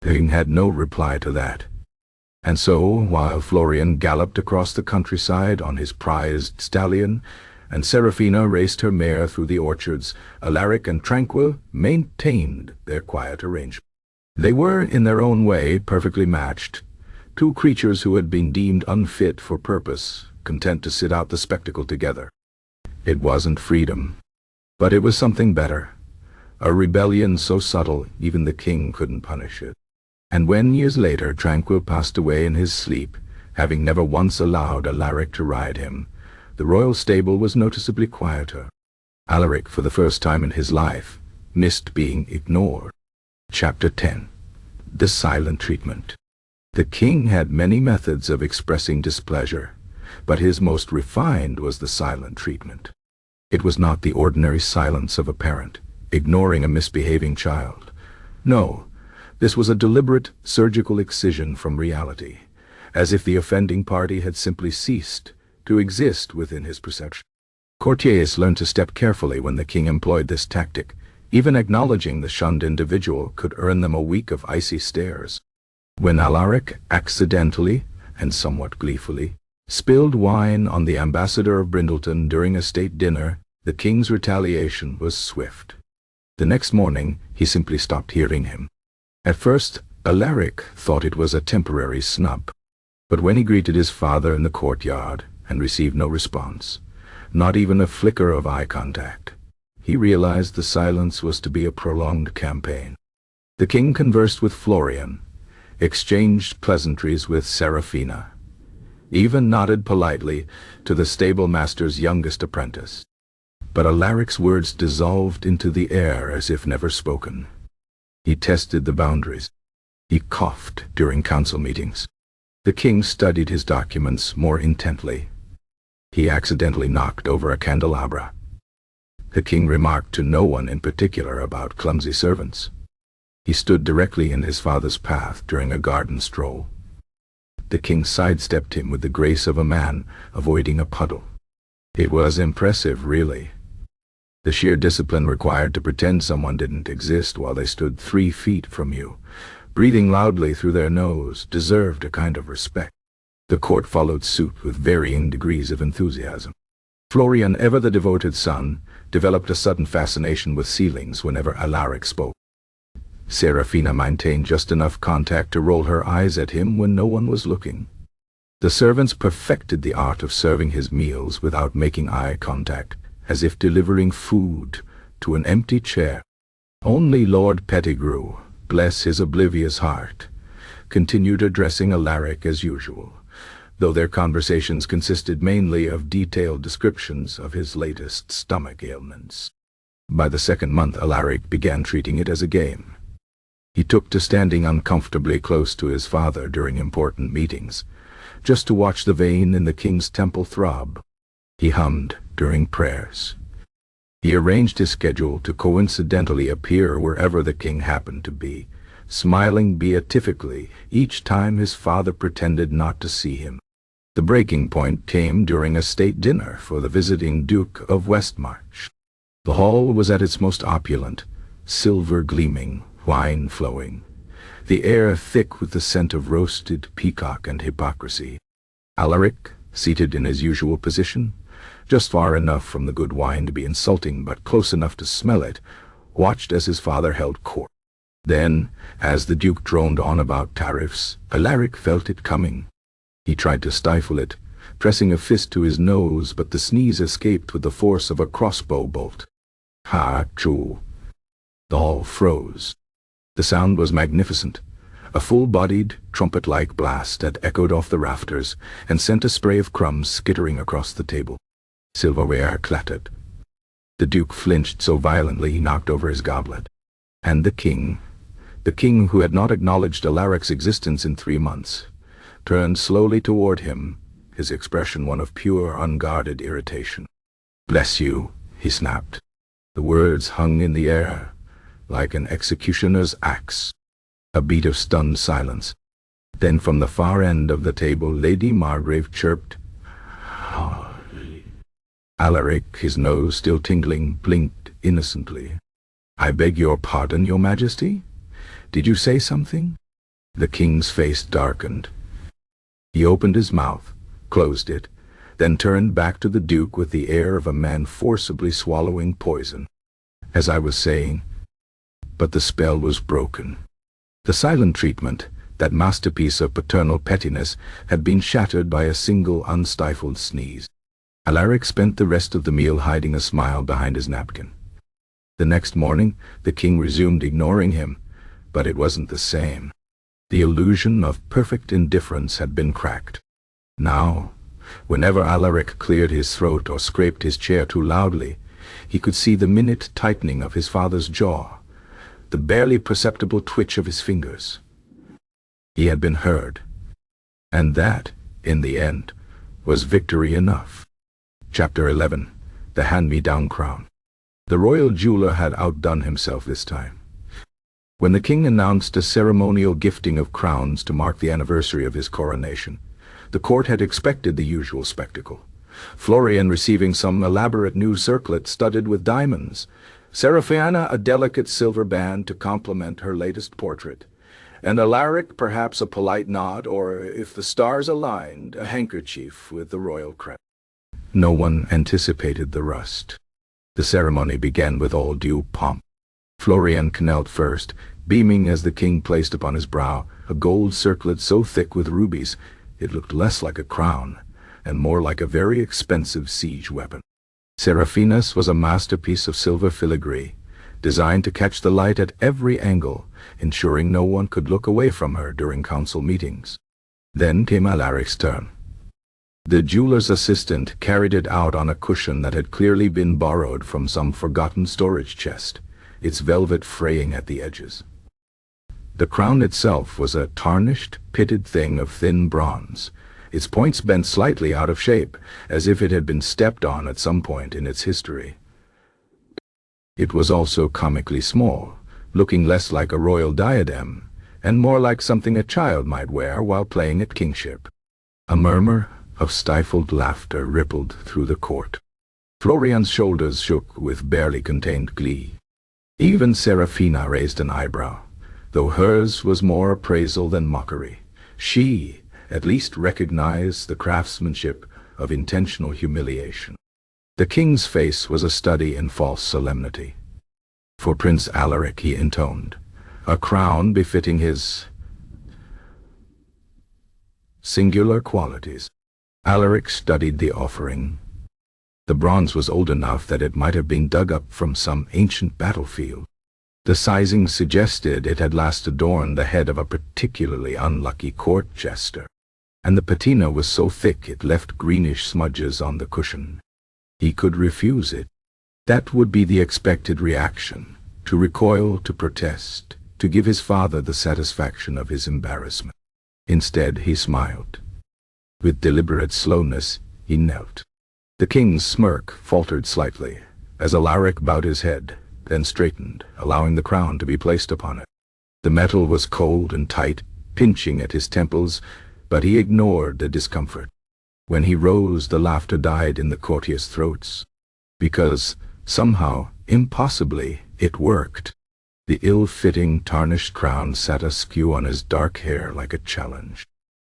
The king had no reply to that. And so, while Florian galloped across the countryside on his prized stallion, and Serafina raced her mare through the orchards, Alaric and Tranquil maintained their quiet arrangement. They were, in their own way, perfectly matched, two creatures who had been deemed unfit for purpose, content to sit out the spectacle together. It wasn't freedom, but it was something better, a rebellion so subtle even the king couldn't punish it. And when, years later, Tranquil passed away in his sleep, having never once allowed Alaric to ride him, the royal stable was noticeably quieter. Alaric, for the first time in his life, missed being ignored. Chapter 10. The Silent Treatment. The king had many methods of expressing displeasure, but his most refined was the silent treatment. It was not the ordinary silence of a parent, ignoring a misbehaving child. No, this was a deliberate, surgical excision from reality, as if the offending party had simply ceased to exist within his perception. Courtiers learned to step carefully when the king employed this tactic. Even acknowledging the shunned individual could earn them a week of icy stares. When Alaric accidentally, and somewhat gleefully, spilled wine on the ambassador of Brindleton during a state dinner, the king's retaliation was swift. The next morning, he simply stopped hearing him. At first, Alaric thought it was a temporary snub. But when he greeted his father in the courtyard and received no response, not even a flicker of eye contact, he realized the silence was to be a prolonged campaign. The king conversed with Florian, exchanged pleasantries with Serafina, even nodded politely to the stable master's youngest apprentice. But Alaric's words dissolved into the air as if never spoken. He tested the boundaries. He coughed during council meetings. The king studied his documents more intently. He accidentally knocked over a candelabra. The king remarked to no one in particular about clumsy servants. He stood directly in his father's path during a garden stroll. The king sidestepped him with the grace of a man avoiding a puddle. It was impressive, really. The sheer discipline required to pretend someone didn't exist while they stood 3 feet from you, breathing loudly through their nose, deserved a kind of respect. The court followed suit with varying degrees of enthusiasm. Florian, ever the devoted son, developed a sudden fascination with ceilings whenever Alaric spoke. Serafina maintained just enough contact to roll her eyes at him when no one was looking. The servants perfected the art of serving his meals without making eye contact, as if delivering food to an empty chair. Only Lord Pettigrew, bless his oblivious heart, continued addressing Alaric as usual, though their conversations consisted mainly of detailed descriptions of his latest stomach ailments. By the second month, Alaric began treating it as a game. He took to standing uncomfortably close to his father during important meetings, just to watch the vein in the king's temple throb. He hummed during prayers. He arranged his schedule to coincidentally appear wherever the king happened to be, smiling beatifically each time his father pretended not to see him. The breaking point came during a state dinner for the visiting Duke of Westmarch. The hall was at its most opulent, silver gleaming, wine flowing, the air thick with the scent of roasted peacock and hypocrisy. Alaric, seated in his usual position, just far enough from the good wine to be insulting but close enough to smell it, watched as his father held court. Then, as the Duke droned on about tariffs, Alaric felt it coming. He tried to stifle it, pressing a fist to his nose, but the sneeze escaped with the force of a crossbow bolt. Ha-choo! The hall froze. The sound was magnificent. A full-bodied, trumpet-like blast that echoed off the rafters and sent a spray of crumbs skittering across the table. Silverware clattered. The Duke flinched so violently he knocked over his goblet. And the king who had not acknowledged Alaric's existence in 3 months, turned slowly toward him, his expression one of pure, unguarded irritation. "Bless you," he snapped. The words hung in the air, like an executioner's axe. A beat of stunned silence. Then from the far end of the table Lady Margrave chirped. Alaric, his nose still tingling, blinked innocently. "I beg your pardon, your majesty? Did you say something?" The king's face darkened. He opened his mouth, closed it, then turned back to the Duke with the air of a man forcibly swallowing poison. "As I was saying," but the spell was broken. The silent treatment, that masterpiece of paternal pettiness, had been shattered by a single unstifled sneeze. Alaric spent the rest of the meal hiding a smile behind his napkin. The next morning, the king resumed ignoring him, but it wasn't the same. The illusion of perfect indifference had been cracked. Now, whenever Alaric cleared his throat or scraped his chair too loudly, he could see the minute tightening of his father's jaw, the barely perceptible twitch of his fingers. He had been heard. And that, in the end, was victory enough. Chapter 11. The Hand-Me-Down Crown. The royal jeweler had outdone himself this time. When the king announced a ceremonial gifting of crowns to mark the anniversary of his coronation, the court had expected the usual spectacle. Florian receiving some elaborate new circlet studded with diamonds, Seraphina a delicate silver band to complement her latest portrait, and Alaric perhaps a polite nod, or, if the stars aligned, a handkerchief with the royal crest. No one anticipated the rust. The ceremony began with all due pomp. Florian knelt first, beaming as the king placed upon his brow a gold circlet so thick with rubies it looked less like a crown and more like a very expensive siege weapon. Seraphina's was a masterpiece of silver filigree, designed to catch the light at every angle, ensuring no one could look away from her during council meetings. Then came Alaric's turn. The jeweler's assistant carried it out on a cushion that had clearly been borrowed from some forgotten storage chest, its velvet fraying at the edges. The crown itself was a tarnished, pitted thing of thin bronze, its points bent slightly out of shape, as if it had been stepped on at some point in its history. It was also comically small, looking less like a royal diadem, and more like something a child might wear while playing at kingship. A murmur of stifled laughter rippled through the court. Florian's shoulders shook with barely contained glee. Even Seraphina raised an eyebrow, though hers was more appraisal than mockery. She, at least, recognized the craftsmanship of intentional humiliation. The king's face was a study in false solemnity. For Prince Alaric, he intoned, a crown befitting his singular qualities. Alaric studied the offering. The bronze was old enough that it might have been dug up from some ancient battlefield. The sizing suggested it had last adorned the head of a particularly unlucky court jester, and the patina was so thick it left greenish smudges on the cushion. He could refuse it. That would be the expected reaction, to recoil, to protest, to give his father the satisfaction of his embarrassment. Instead, he smiled. With deliberate slowness, he knelt. The king's smirk faltered slightly, as Alaric bowed his head, then straightened, allowing the crown to be placed upon it. The metal was cold and tight, pinching at his temples, but he ignored the discomfort. When he rose, the laughter died in the courtiers' throats. Because, somehow, impossibly, it worked. The ill-fitting, tarnished crown sat askew on his dark hair like a challenge.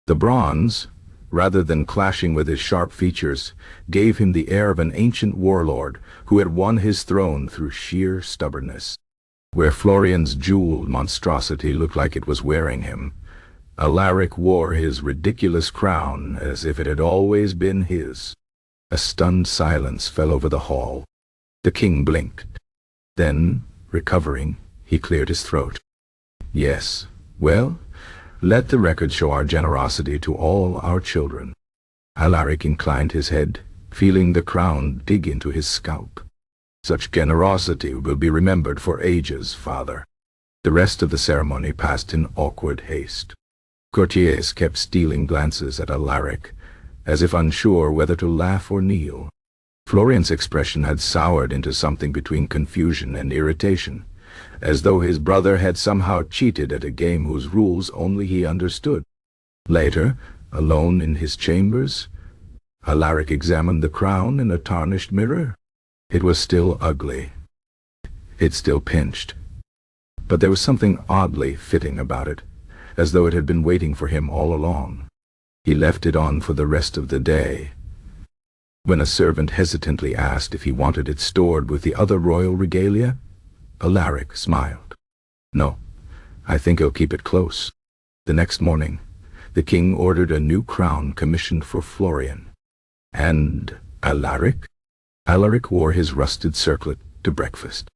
The bronze, rather than clashing with his sharp features, gave him the air of an ancient warlord who had won his throne through sheer stubbornness. Where Florian's jeweled monstrosity looked like it was wearing him, Alaric wore his ridiculous crown as if it had always been his. A stunned silence fell over the hall. The king blinked. Then, recovering, he cleared his throat. "Yes, well, let the record show our generosity to all our children." Alaric inclined his head, feeling the crown dig into his scalp. "Such generosity will be remembered for ages, father." The rest of the ceremony passed in awkward haste. Courtiers kept stealing glances at Alaric, as if unsure whether to laugh or kneel. Florian's expression had soured into something between confusion and irritation, as though his brother had somehow cheated at a game whose rules only he understood. Later, alone in his chambers, Alaric examined the crown in a tarnished mirror. It was still ugly. It still pinched. But there was something oddly fitting about it, as though it had been waiting for him all along. He left it on for the rest of the day. When a servant hesitantly asked if he wanted it stored with the other royal regalia, Alaric smiled. "No, I think he'll keep it close." The next morning, the king ordered a new crown commissioned for Florian. And Alaric? Alaric wore his rusted circlet to breakfast.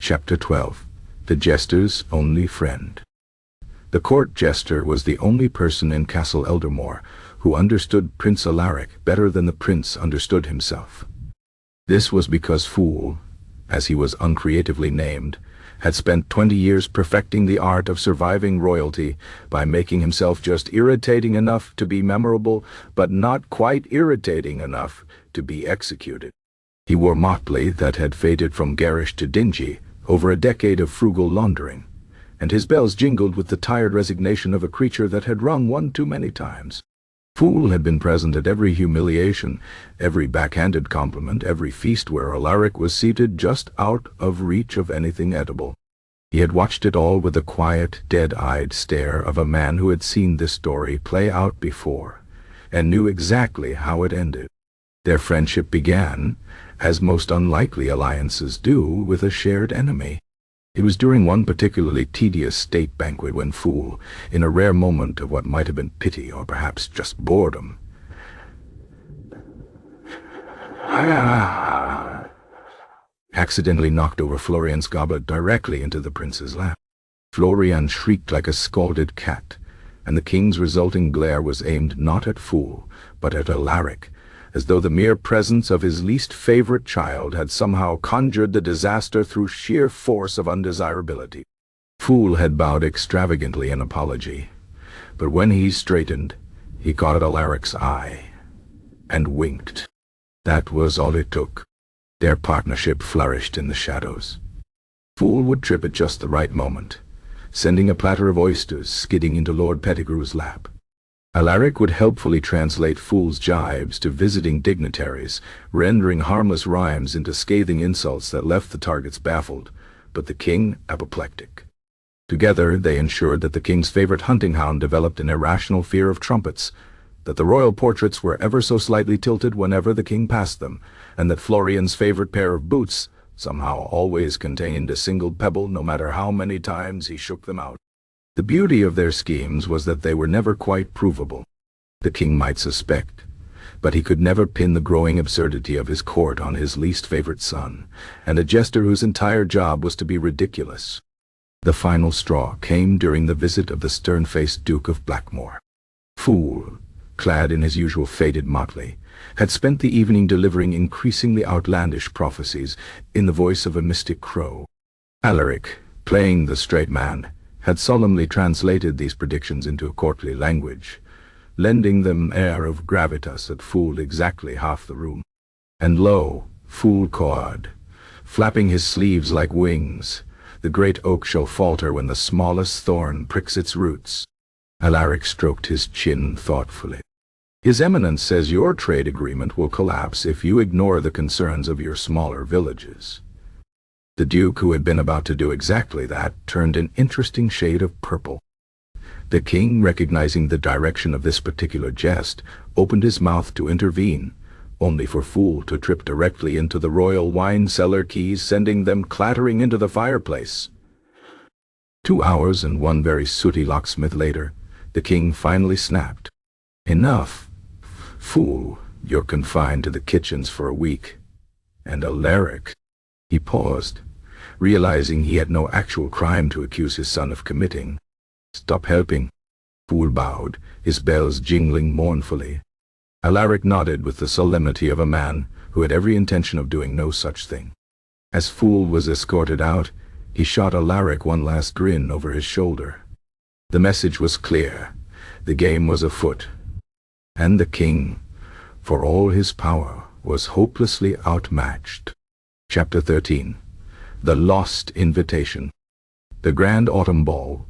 Chapter 12. The Jester's Only Friend. The court jester was the only person in Castle Eldermore who understood Prince Alaric better than the prince understood himself. This was because Fool, as he was uncreatively named, had spent 20 years perfecting the art of surviving royalty by making himself just irritating enough to be memorable, but not quite irritating enough to be executed. He wore motley that had faded from garish to dingy over a decade of frugal laundering, and his bells jingled with the tired resignation of a creature that had rung one too many times. Fool had been present at every humiliation, every backhanded compliment, every feast where Alaric was seated just out of reach of anything edible. He had watched it all with the quiet, dead-eyed stare of a man who had seen this story play out before, and knew exactly how it ended. Their friendship began, as most unlikely alliances do, with a shared enemy. It was during one particularly tedious state banquet when Fool, in a rare moment of what might have been pity or perhaps just boredom, accidentally knocked over Florian's goblet directly into the prince's lap. Florian shrieked like a scalded cat, and the king's resulting glare was aimed not at Fool, but at Alaric, as though the mere presence of his least favorite child had somehow conjured the disaster through sheer force of undesirability. Fool had bowed extravagantly in apology, but when he straightened, he caught Alaric's eye and winked. That was all it took. Their partnership flourished in the shadows. Fool would trip at just the right moment, sending a platter of oysters skidding into Lord Pettigrew's lap. Alaric would helpfully translate Fool's jibes to visiting dignitaries, rendering harmless rhymes into scathing insults that left the targets baffled, but the king apoplectic. Together they ensured that the king's favorite hunting hound developed an irrational fear of trumpets, that the royal portraits were ever so slightly tilted whenever the king passed them, and that Florian's favorite pair of boots somehow always contained a single pebble no matter how many times he shook them out. The beauty of their schemes was that they were never quite provable. The king might suspect, but he could never pin the growing absurdity of his court on his least favorite son, and a jester whose entire job was to be ridiculous. The final straw came during the visit of the stern-faced Duke of Blackmore. Fool, clad in his usual faded motley, had spent the evening delivering increasingly outlandish prophecies in the voice of a mystic crow. Alaric, playing the straight man, had solemnly translated these predictions into a courtly language, lending them air of gravitas that fooled exactly half the room. And lo, Fool cawed, flapping his sleeves like wings. The great oak shall falter when the smallest thorn pricks its roots. Alaric stroked his chin thoughtfully. His Eminence says your trade agreement will collapse if you ignore the concerns of your smaller villages. The Duke, who had been about to do exactly that, turned an interesting shade of purple. The king, recognizing the direction of this particular jest, opened his mouth to intervene, only for Fool to trip directly into the royal wine cellar keys, sending them clattering into the fireplace. 2 hours and one very sooty locksmith later, the king finally snapped. "Enough. Fool, you're confined to the kitchens for a week. And Alaric." He paused, realizing he had no actual crime to accuse his son of committing. "Stop helping." Fool bowed, his bells jingling mournfully. Alaric nodded with the solemnity of a man who had every intention of doing no such thing. As Fool was escorted out, he shot Alaric one last grin over his shoulder. The message was clear. The game was afoot. And the king, for all his power, was hopelessly outmatched. Chapter 13. The Lost Invitation. The Grand Autumn Ball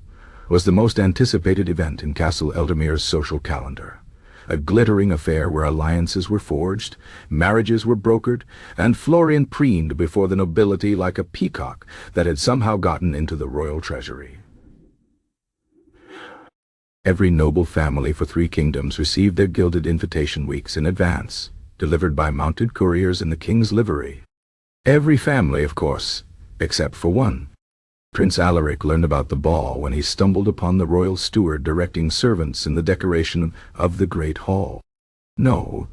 was the most anticipated event in Castle Eldermere's social calendar. A glittering affair where alliances were forged, marriages were brokered, and Florian preened before the nobility like a peacock that had somehow gotten into the royal treasury. Every noble family for 3 kingdoms received their gilded invitation weeks in advance, delivered by mounted couriers in the king's livery. Every family, of course, except for one. Prince Alaric learned about the ball when he stumbled upon the royal steward directing servants in the decoration of the great hall. "No,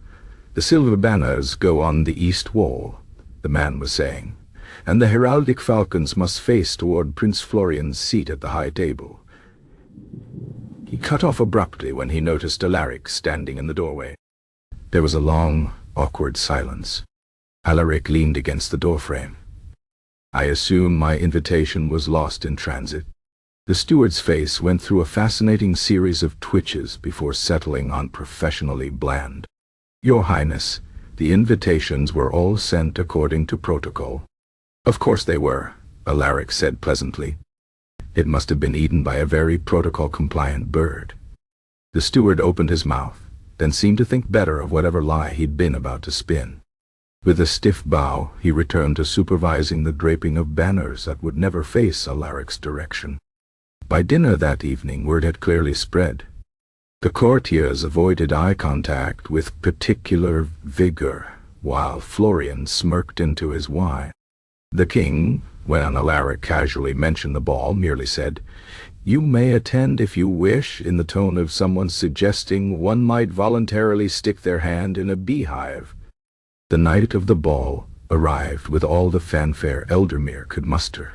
the silver banners go on the east wall," the man was saying, "and the heraldic falcons must face toward Prince Florian's seat at the high table." He cut off abruptly when he noticed Alaric standing in the doorway. There was a long, awkward silence. Alaric leaned against the doorframe. "I assume my invitation was lost in transit." The steward's face went through a fascinating series of twitches before settling on professionally bland. "Your Highness, the invitations were all sent according to protocol." "Of course they were," Alaric said pleasantly. "It must have been eaten by a very protocol-compliant bird." The steward opened his mouth, then seemed to think better of whatever lie he'd been about to spin. With a stiff bow, he returned to supervising the draping of banners that would never face Alaric's direction. By dinner that evening, word had clearly spread. The courtiers avoided eye contact with particular vigor, while Florian smirked into his wine. The king, when Alaric casually mentioned the ball, merely said, "You may attend if you wish," in the tone of someone suggesting one might voluntarily stick their hand in a beehive. The night of the ball arrived with all the fanfare Eldermere could muster.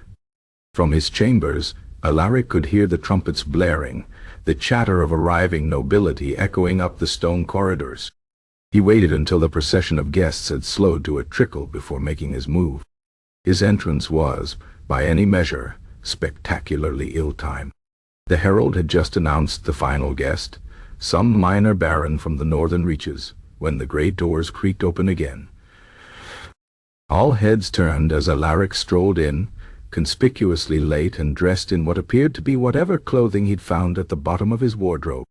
From his chambers, Alaric could hear the trumpets blaring, the chatter of arriving nobility echoing up the stone corridors. He waited until the procession of guests had slowed to a trickle before making his move. His entrance was, by any measure, spectacularly ill-timed. The herald had just announced the final guest, some minor baron from the northern reaches, when the great doors creaked open again. All heads turned as Alaric strolled in, conspicuously late and dressed in what appeared to be whatever clothing he'd found at the bottom of his wardrobe.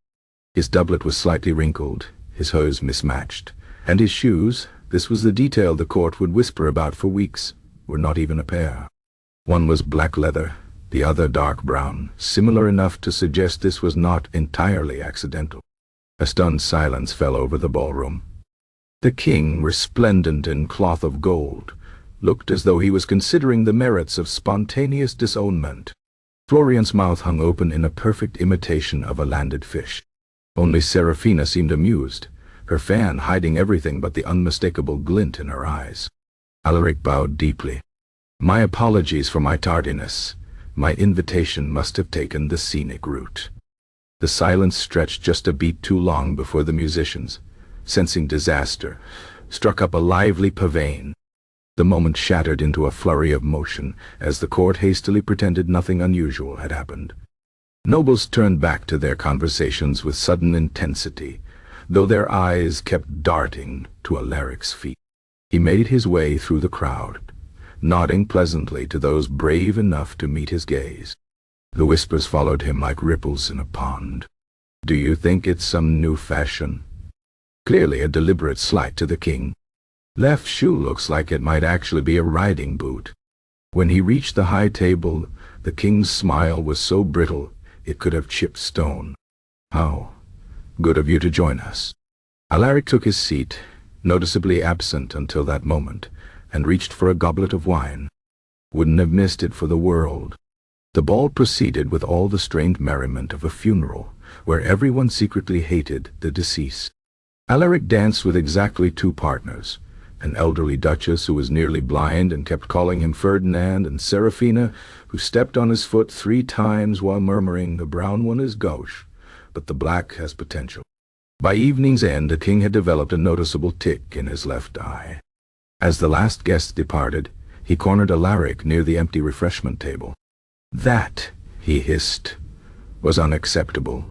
His doublet was slightly wrinkled, his hose mismatched, and his shoes, this was the detail the court would whisper about for weeks, were not even a pair. One was black leather, the other dark brown, similar enough to suggest this was not entirely accidental. A stunned silence fell over the ballroom. The king, resplendent in cloth of gold, looked as though he was considering the merits of spontaneous disownment. Florian's mouth hung open in a perfect imitation of a landed fish. Only Seraphina seemed amused, her fan hiding everything but the unmistakable glint in her eyes. Alaric bowed deeply. "My apologies for my tardiness. My invitation must have taken the scenic route." The silence stretched just a beat too long before the musicians, sensing disaster, struck up a lively pavane. The moment shattered into a flurry of motion as the court hastily pretended nothing unusual had happened. Nobles turned back to their conversations with sudden intensity, though their eyes kept darting to Alaric's feet. He made his way through the crowd, nodding pleasantly to those brave enough to meet his gaze. The whispers followed him like ripples in a pond. "Do you think it's some new fashion?" Clearly a deliberate slight to the king. "Left shoe looks like it might actually be a riding boot." When he reached the high table, the king's smile was so brittle it could have chipped stone. How good of you to join us. Alaric took his seat, noticeably absent until that moment, and reached for a goblet of wine. Wouldn't have missed it for the world. The ball proceeded with all the strained merriment of a funeral, where everyone secretly hated the deceased. Alaric danced with exactly 2 partners, an elderly duchess who was nearly blind and kept calling him Ferdinand, and Serafina, who stepped on his foot 3 times while murmuring, "The brown one is gauche, but the black has potential." By evening's end, the king had developed a noticeable tic in his left eye. As the last guest departed, he cornered Alaric near the empty refreshment table. "That," he hissed, "was unacceptable."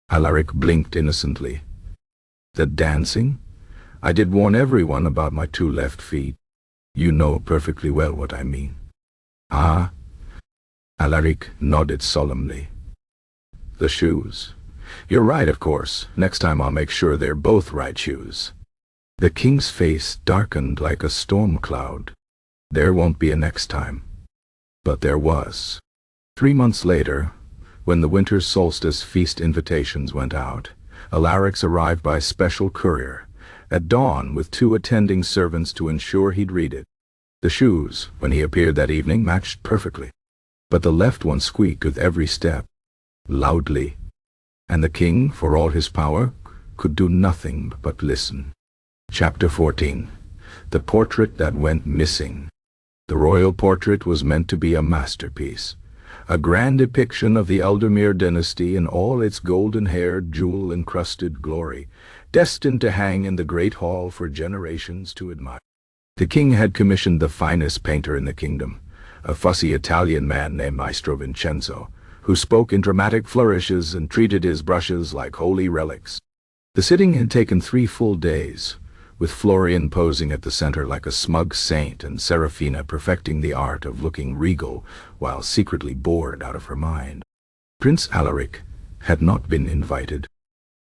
Alaric blinked innocently. "The dancing? I did warn everyone about my 2 left feet. You know perfectly well what I mean." "Ah?" Alaric nodded solemnly. "The shoes. You're right, of course. Next time I'll make sure they're both right shoes." The king's face darkened like a storm cloud. There won't be a next time. But there was. 3 months later, when the winter solstice feast invitations went out, Alaric's arrived by special courier, at dawn with 2 attending servants to ensure he'd read it. The shoes, when he appeared that evening, matched perfectly. But the left one squeaked with every step, loudly, and the king, for all his power, could do nothing but listen. Chapter 14. The Portrait That Went Missing. The royal portrait was meant to be a masterpiece, a grand depiction of the Eldermere dynasty in all its golden-haired, jewel-encrusted glory, destined to hang in the great hall for generations to admire. The king had commissioned the finest painter in the kingdom, a fussy Italian man named Maestro Vincenzo, who spoke in dramatic flourishes and treated his brushes like holy relics. The sitting had taken 3 full days, with Florian posing at the center like a smug saint and Serafina perfecting the art of looking regal while secretly bored out of her mind. Prince Alaric had not been invited.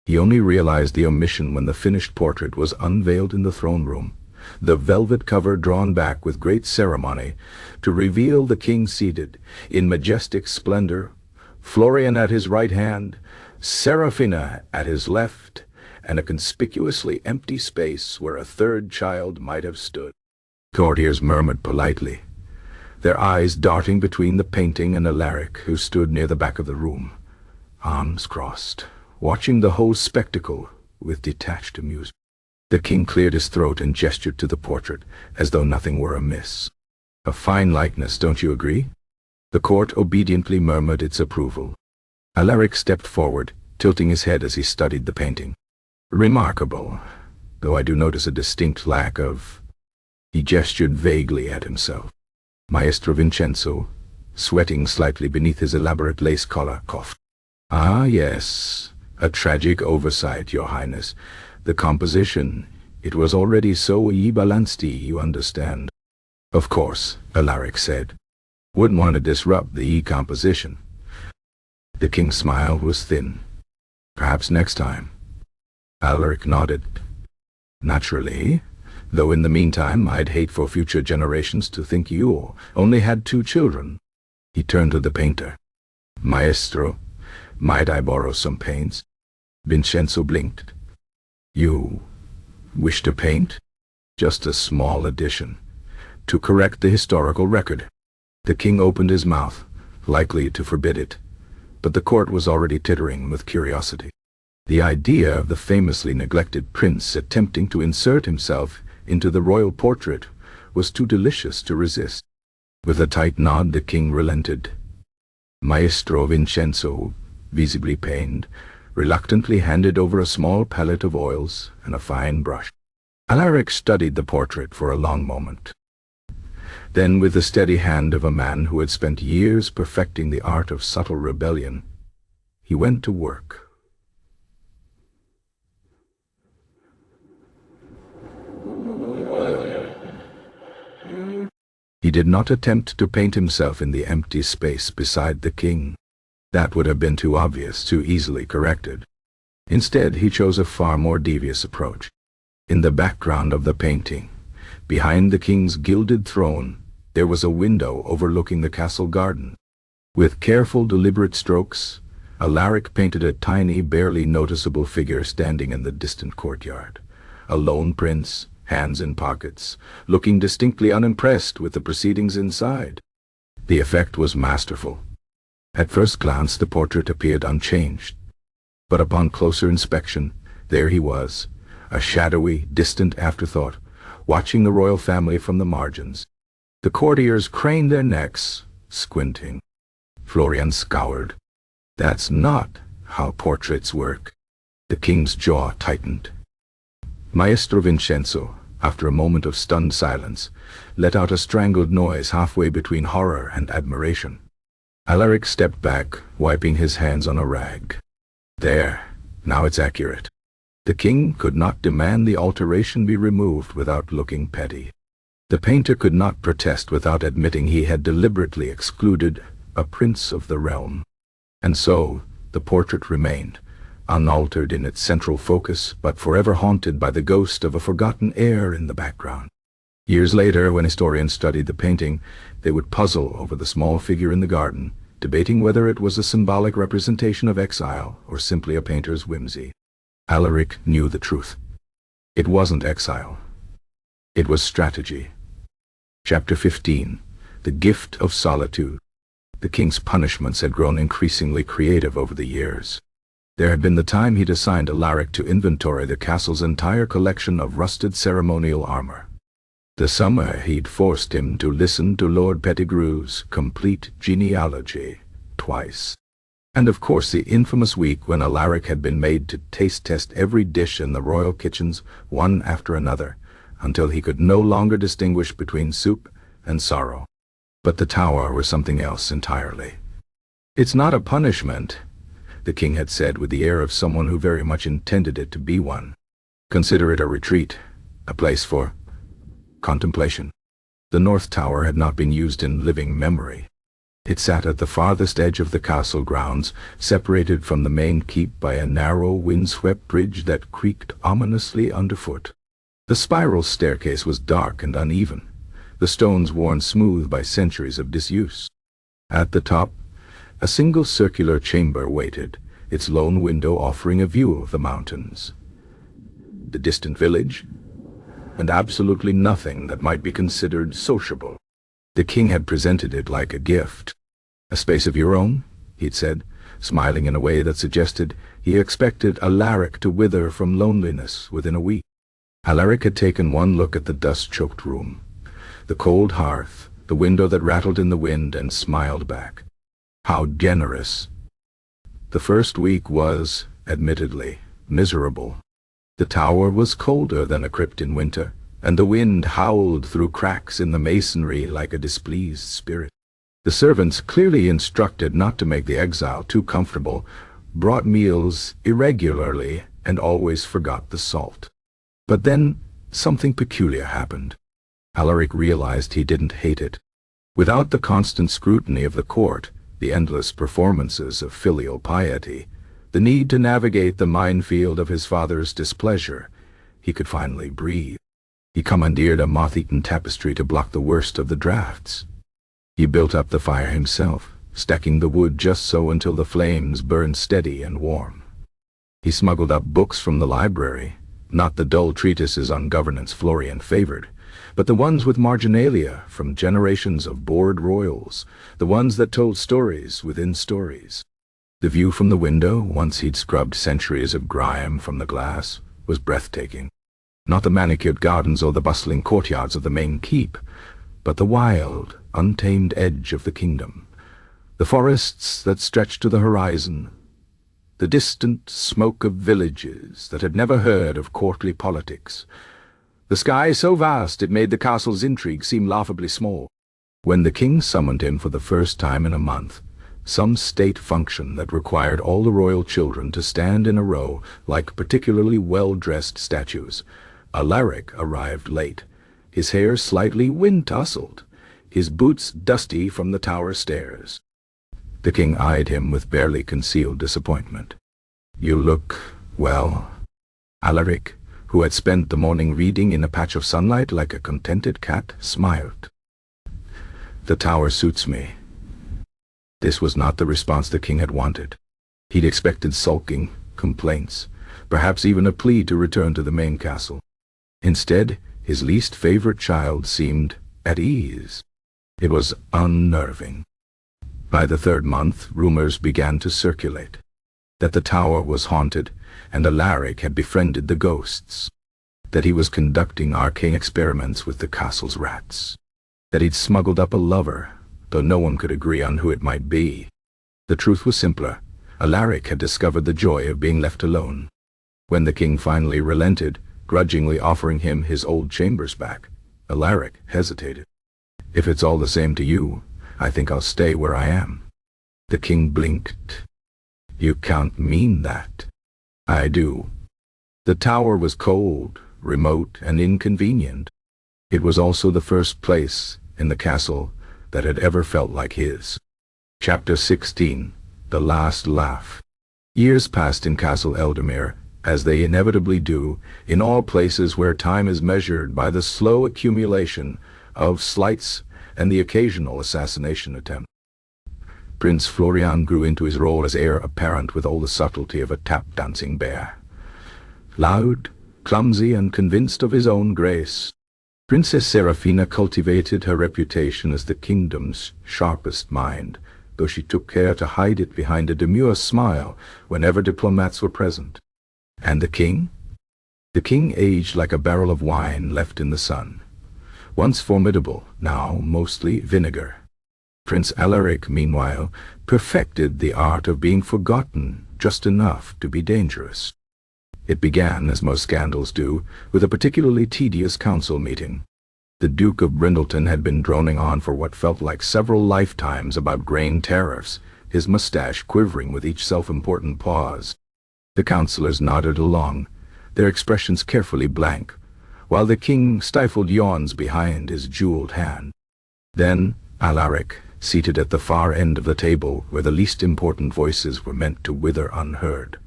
He only realized the omission when the finished portrait was unveiled in the throne room, the velvet cover drawn back with great ceremony to reveal the king seated in majestic splendor, Florian at his right hand, Serafina at his left, and a conspicuously empty space where a 3rd child might have stood. Courtiers murmured politely, their eyes darting between the painting and Alaric, who stood near the back of the room, arms crossed, watching the whole spectacle with detached amusement. The king cleared his throat and gestured to the portrait, as though nothing were amiss. "A fine likeness, don't you agree?" The court obediently murmured its approval. Alaric stepped forward, tilting his head as he studied the painting. "Remarkable, though I do notice a distinct lack of—" He gestured vaguely at himself. Maestro Vincenzo, sweating slightly beneath his elaborate lace collar, coughed. "Ah, yes, a tragic oversight, your highness. The composition, it was already so imbalanced, you understand." "Of course," Alaric said. "Wouldn't want to disrupt the composition." The king's smile was thin. "Perhaps next time." Alaric nodded. "Naturally, though in the meantime I'd hate for future generations to think you only had 2 children." He turned to the painter. "Maestro, might I borrow some paints?" Vincenzo blinked. "You wish to paint?" "Just a small addition, to correct the historical record." The king opened his mouth, likely to forbid it, but the court was already tittering with curiosity. The idea of the famously neglected prince attempting to insert himself into the royal portrait was too delicious to resist. With a tight nod, the king relented. Maestro Vincenzo, visibly pained, reluctantly handed over a small palette of oils and a fine brush. Alaric studied the portrait for a long moment. Then, with the steady hand of a man who had spent years perfecting the art of subtle rebellion, he went to work. He did not attempt to paint himself in the empty space beside the king. That would have been too obvious, too easily corrected. Instead, he chose a far more devious approach. In the background of the painting, behind the king's gilded throne, there was a window overlooking the castle garden. With careful, deliberate strokes, Alaric painted a tiny, barely noticeable figure standing in the distant courtyard. A lone prince, hands in pockets, looking distinctly unimpressed with the proceedings inside. The effect was masterful. At first glance, the portrait appeared unchanged. But upon closer inspection, there he was, a shadowy, distant afterthought, watching the royal family from the margins. The courtiers craned their necks, squinting. Florian scowled. That's not how portraits work. The king's jaw tightened. Maestro Vincenzo, after a moment of stunned silence, let out a strangled noise halfway between horror and admiration. Alaric stepped back, wiping his hands on a rag. There, now it's accurate. The king could not demand the alteration be removed without looking petty. The painter could not protest without admitting he had deliberately excluded a prince of the realm. And so, the portrait remained, unaltered in its central focus, but forever haunted by the ghost of a forgotten heir in the background. Years later, when historians studied the painting, they would puzzle over the small figure in the garden, debating whether it was a symbolic representation of exile or simply a painter's whimsy. Alaric knew the truth. It wasn't exile. It was strategy. Chapter 15. The Gift of Solitude. The king's punishments had grown increasingly creative over the years. There had been the time he'd assigned Alaric to inventory the castle's entire collection of rusted ceremonial armor. The summer he'd forced him to listen to Lord Pettigrew's complete genealogy twice. And of course the infamous week when Alaric had been made to taste test every dish in the royal kitchens one after another, until he could no longer distinguish between soup and sorrow. But the tower was something else entirely. It's not a punishment, the king had said with the air of someone who very much intended it to be one. Consider it a retreat, a place for contemplation. The North Tower had not been used in living memory. It sat at the farthest edge of the castle grounds, separated from the main keep by a narrow, windswept bridge that creaked ominously underfoot. The spiral staircase was dark and uneven, the stones worn smooth by centuries of disuse. At the top, a single circular chamber waited, its lone window offering a view of the mountains, the distant village, and absolutely nothing that might be considered sociable. The king had presented it like a gift. A space of your own, he'd said, smiling in a way that suggested he expected Alaric to wither from loneliness within a week. Alaric had taken one look at the dust-choked room, the cold hearth, the window that rattled in the wind, and smiled back. How generous. The first week was, admittedly, miserable. The tower was colder than a crypt in winter, and the wind howled through cracks in the masonry like a displeased spirit. The servants, clearly instructed not to make the exile too comfortable, brought meals irregularly and always forgot the salt. But then, something peculiar happened. Alaric realized he didn't hate it. Without the constant scrutiny of the court, the endless performances of filial piety, the need to navigate the minefield of his father's displeasure, he could finally breathe. He commandeered a moth-eaten tapestry to block the worst of the drafts. He built up the fire himself, stacking the wood just so until the flames burned steady and warm. He smuggled up books from the library, not the dull treatises on governance Florian favored, but the ones with marginalia from generations of bored royals, the ones that told stories within stories. The view from the window, once he'd scrubbed centuries of grime from the glass, was breathtaking. Not the manicured gardens or the bustling courtyards of the main keep, but the wild, untamed edge of the kingdom, the forests that stretched to the horizon, the distant smoke of villages that had never heard of courtly politics, the sky so vast it made the castle's intrigue seem laughably small. When the king summoned him for the first time in a month, some state function that required all the royal children to stand in a row like particularly well-dressed statues, Alaric arrived late, his hair slightly wind-tousled, his boots dusty from the tower stairs. The king eyed him with barely concealed disappointment. "You look, well." Alaric, who had spent the morning reading in a patch of sunlight like a contented cat, smiled. "The tower suits me." This was not the response the king had wanted. He'd expected sulking, complaints, perhaps even a plea to return to the main castle. Instead, his least favorite child seemed at ease. It was unnerving. By the third month, rumors began to circulate that the tower was haunted and Alaric had befriended the ghosts, that he was conducting arcane experiments with the castle's rats, that he'd smuggled up a lover, though no one could agree on who it might be. The truth was simpler. Alaric had discovered the joy of being left alone. When the king finally relented, grudgingly offering him his old chambers back, Alaric hesitated. "If it's all the same to you, I think I'll stay where I am." The king blinked. "You can't mean that." "I do." The tower was cold, remote, and inconvenient. It was also the first place in the castle that had ever felt like his. Chapter 16. The Last Laugh. Years passed in Castle Eldamere, as they inevitably do, in all places where time is measured by the slow accumulation of slights and the occasional assassination attempt. Prince Florian grew into his role as heir apparent with all the subtlety of a tap-dancing bear. Loud, clumsy, and convinced of his own grace, Princess Serafina cultivated her reputation as the kingdom's sharpest mind, though she took care to hide it behind a demure smile whenever diplomats were present. And the king? The king aged like a barrel of wine left in the sun. Once formidable, now mostly vinegar. Prince Alaric, meanwhile, perfected the art of being forgotten just enough to be dangerous. It began, as most scandals do, with a particularly tedious council meeting. The Duke of Brindleton had been droning on for what felt like several lifetimes about grain tariffs, his mustache quivering with each self-important pause. The councillors nodded along, their expressions carefully blank, while the king stifled yawns behind his jeweled hand. Then Alaric, seated at the far end of the table where the least important voices were meant to wither unheard,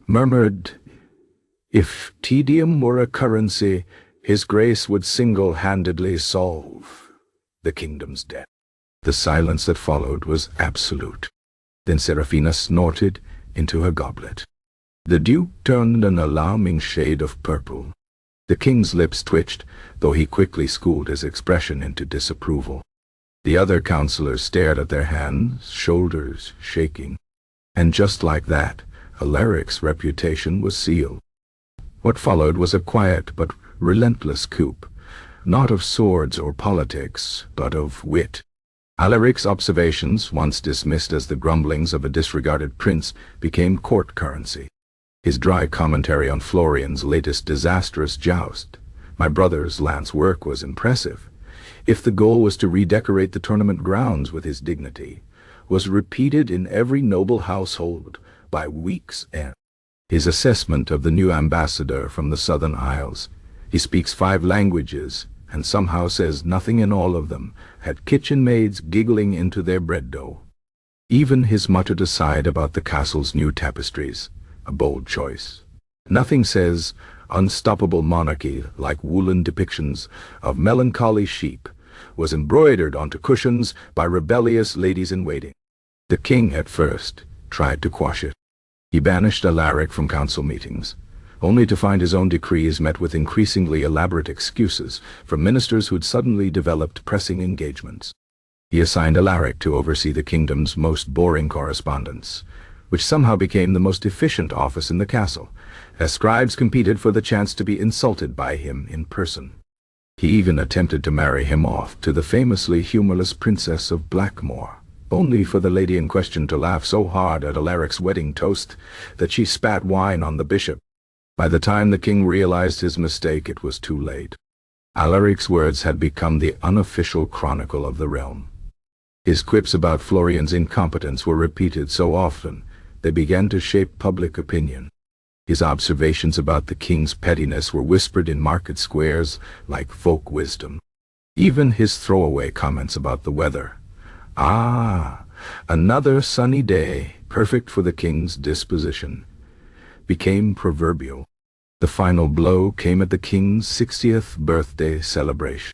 murmured, "If tedium were a currency, his grace would single-handedly solve the kingdom's debt." The silence that followed was absolute. Then Serafina snorted into her goblet. The Duke turned an alarming shade of purple. The king's lips twitched, though he quickly schooled his expression into disapproval. The other councillors stared at their hands, shoulders shaking. And just like that, Alaric's reputation was sealed. What followed was a quiet but relentless coup, not of swords or politics, but of wit. Alaric's observations, once dismissed as the grumblings of a disregarded prince, became court currency. His dry commentary on Florian's latest disastrous joust, "My brother's lance work was impressive," if the goal was to redecorate the tournament grounds with his dignity, was repeated in every noble household by week's end. His assessment of the new ambassador from the Southern Isles, "He speaks 5 languages, and somehow says nothing in all of them," had kitchen maids giggling into their bread dough. Even his muttered aside about the castle's new tapestries, a bold choice. Nothing says unstoppable monarchy like woolen depictions of melancholy sheep, was embroidered onto cushions by rebellious ladies-in-waiting. The king, at first, tried to quash it. He banished Alaric from council meetings, only to find his own decrees met with increasingly elaborate excuses from ministers who'd suddenly developed pressing engagements. He assigned Alaric to oversee the kingdom's most boring correspondence, which somehow became the most efficient office in the castle, as scribes competed for the chance to be insulted by him in person. He even attempted to marry him off to the famously humorless Princess of Blackmore, only for the lady in question to laugh so hard at Alaric's wedding toast that she spat wine on the bishop. By the time the king realized his mistake, it was too late. Alaric's words had become the unofficial chronicle of the realm. His quips about Florian's incompetence were repeated so often, they began to shape public opinion. His observations about the king's pettiness were whispered in market squares like folk wisdom. Even his throwaway comments about the weather. "Ah, another sunny day, perfect for the king's disposition," became proverbial. The final blow came at the king's 60th birthday celebration.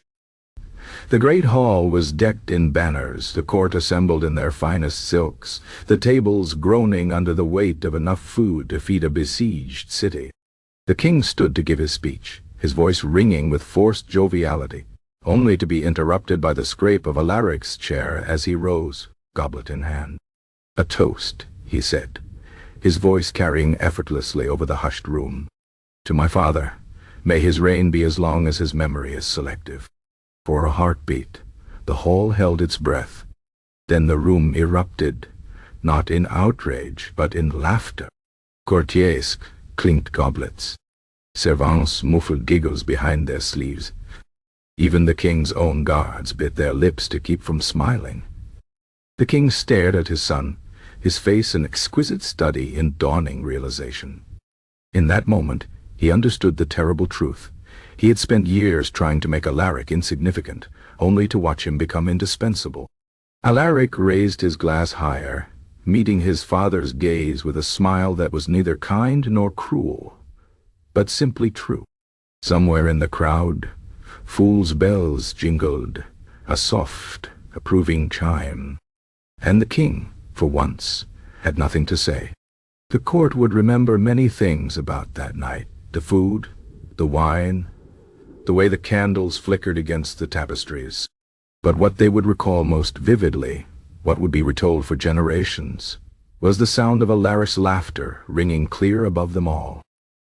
The great hall was decked in banners, the court assembled in their finest silks, the tables groaning under the weight of enough food to feed a besieged city. The king stood to give his speech, his voice ringing with forced joviality, only to be interrupted by the scrape of Alaric's chair as he rose, goblet in hand. "A toast," he said, his voice carrying effortlessly over the hushed room. "To my father, may his reign be as long as his memory is selective." For a heartbeat, the hall held its breath. Then the room erupted, not in outrage, but in laughter. Courtiers clinked goblets. Servants muffled giggles behind their sleeves. Even the king's own guards bit their lips to keep from smiling. The king stared at his son, his face an exquisite study in dawning realization. In that moment, he understood the terrible truth. He had spent years trying to make Alaric insignificant, only to watch him become indispensable. Alaric raised his glass higher, meeting his father's gaze with a smile that was neither kind nor cruel, but simply true. Somewhere in the crowd, fools' bells jingled, a soft, approving chime. And the king, for once, had nothing to say. The court would remember many things about that night: the food, the wine, the way the candles flickered against the tapestries. But what they would recall most vividly, what would be retold for generations, was the sound of Alaric's laughter ringing clear above them all.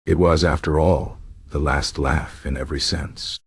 It was, after all, the last laugh in every sense.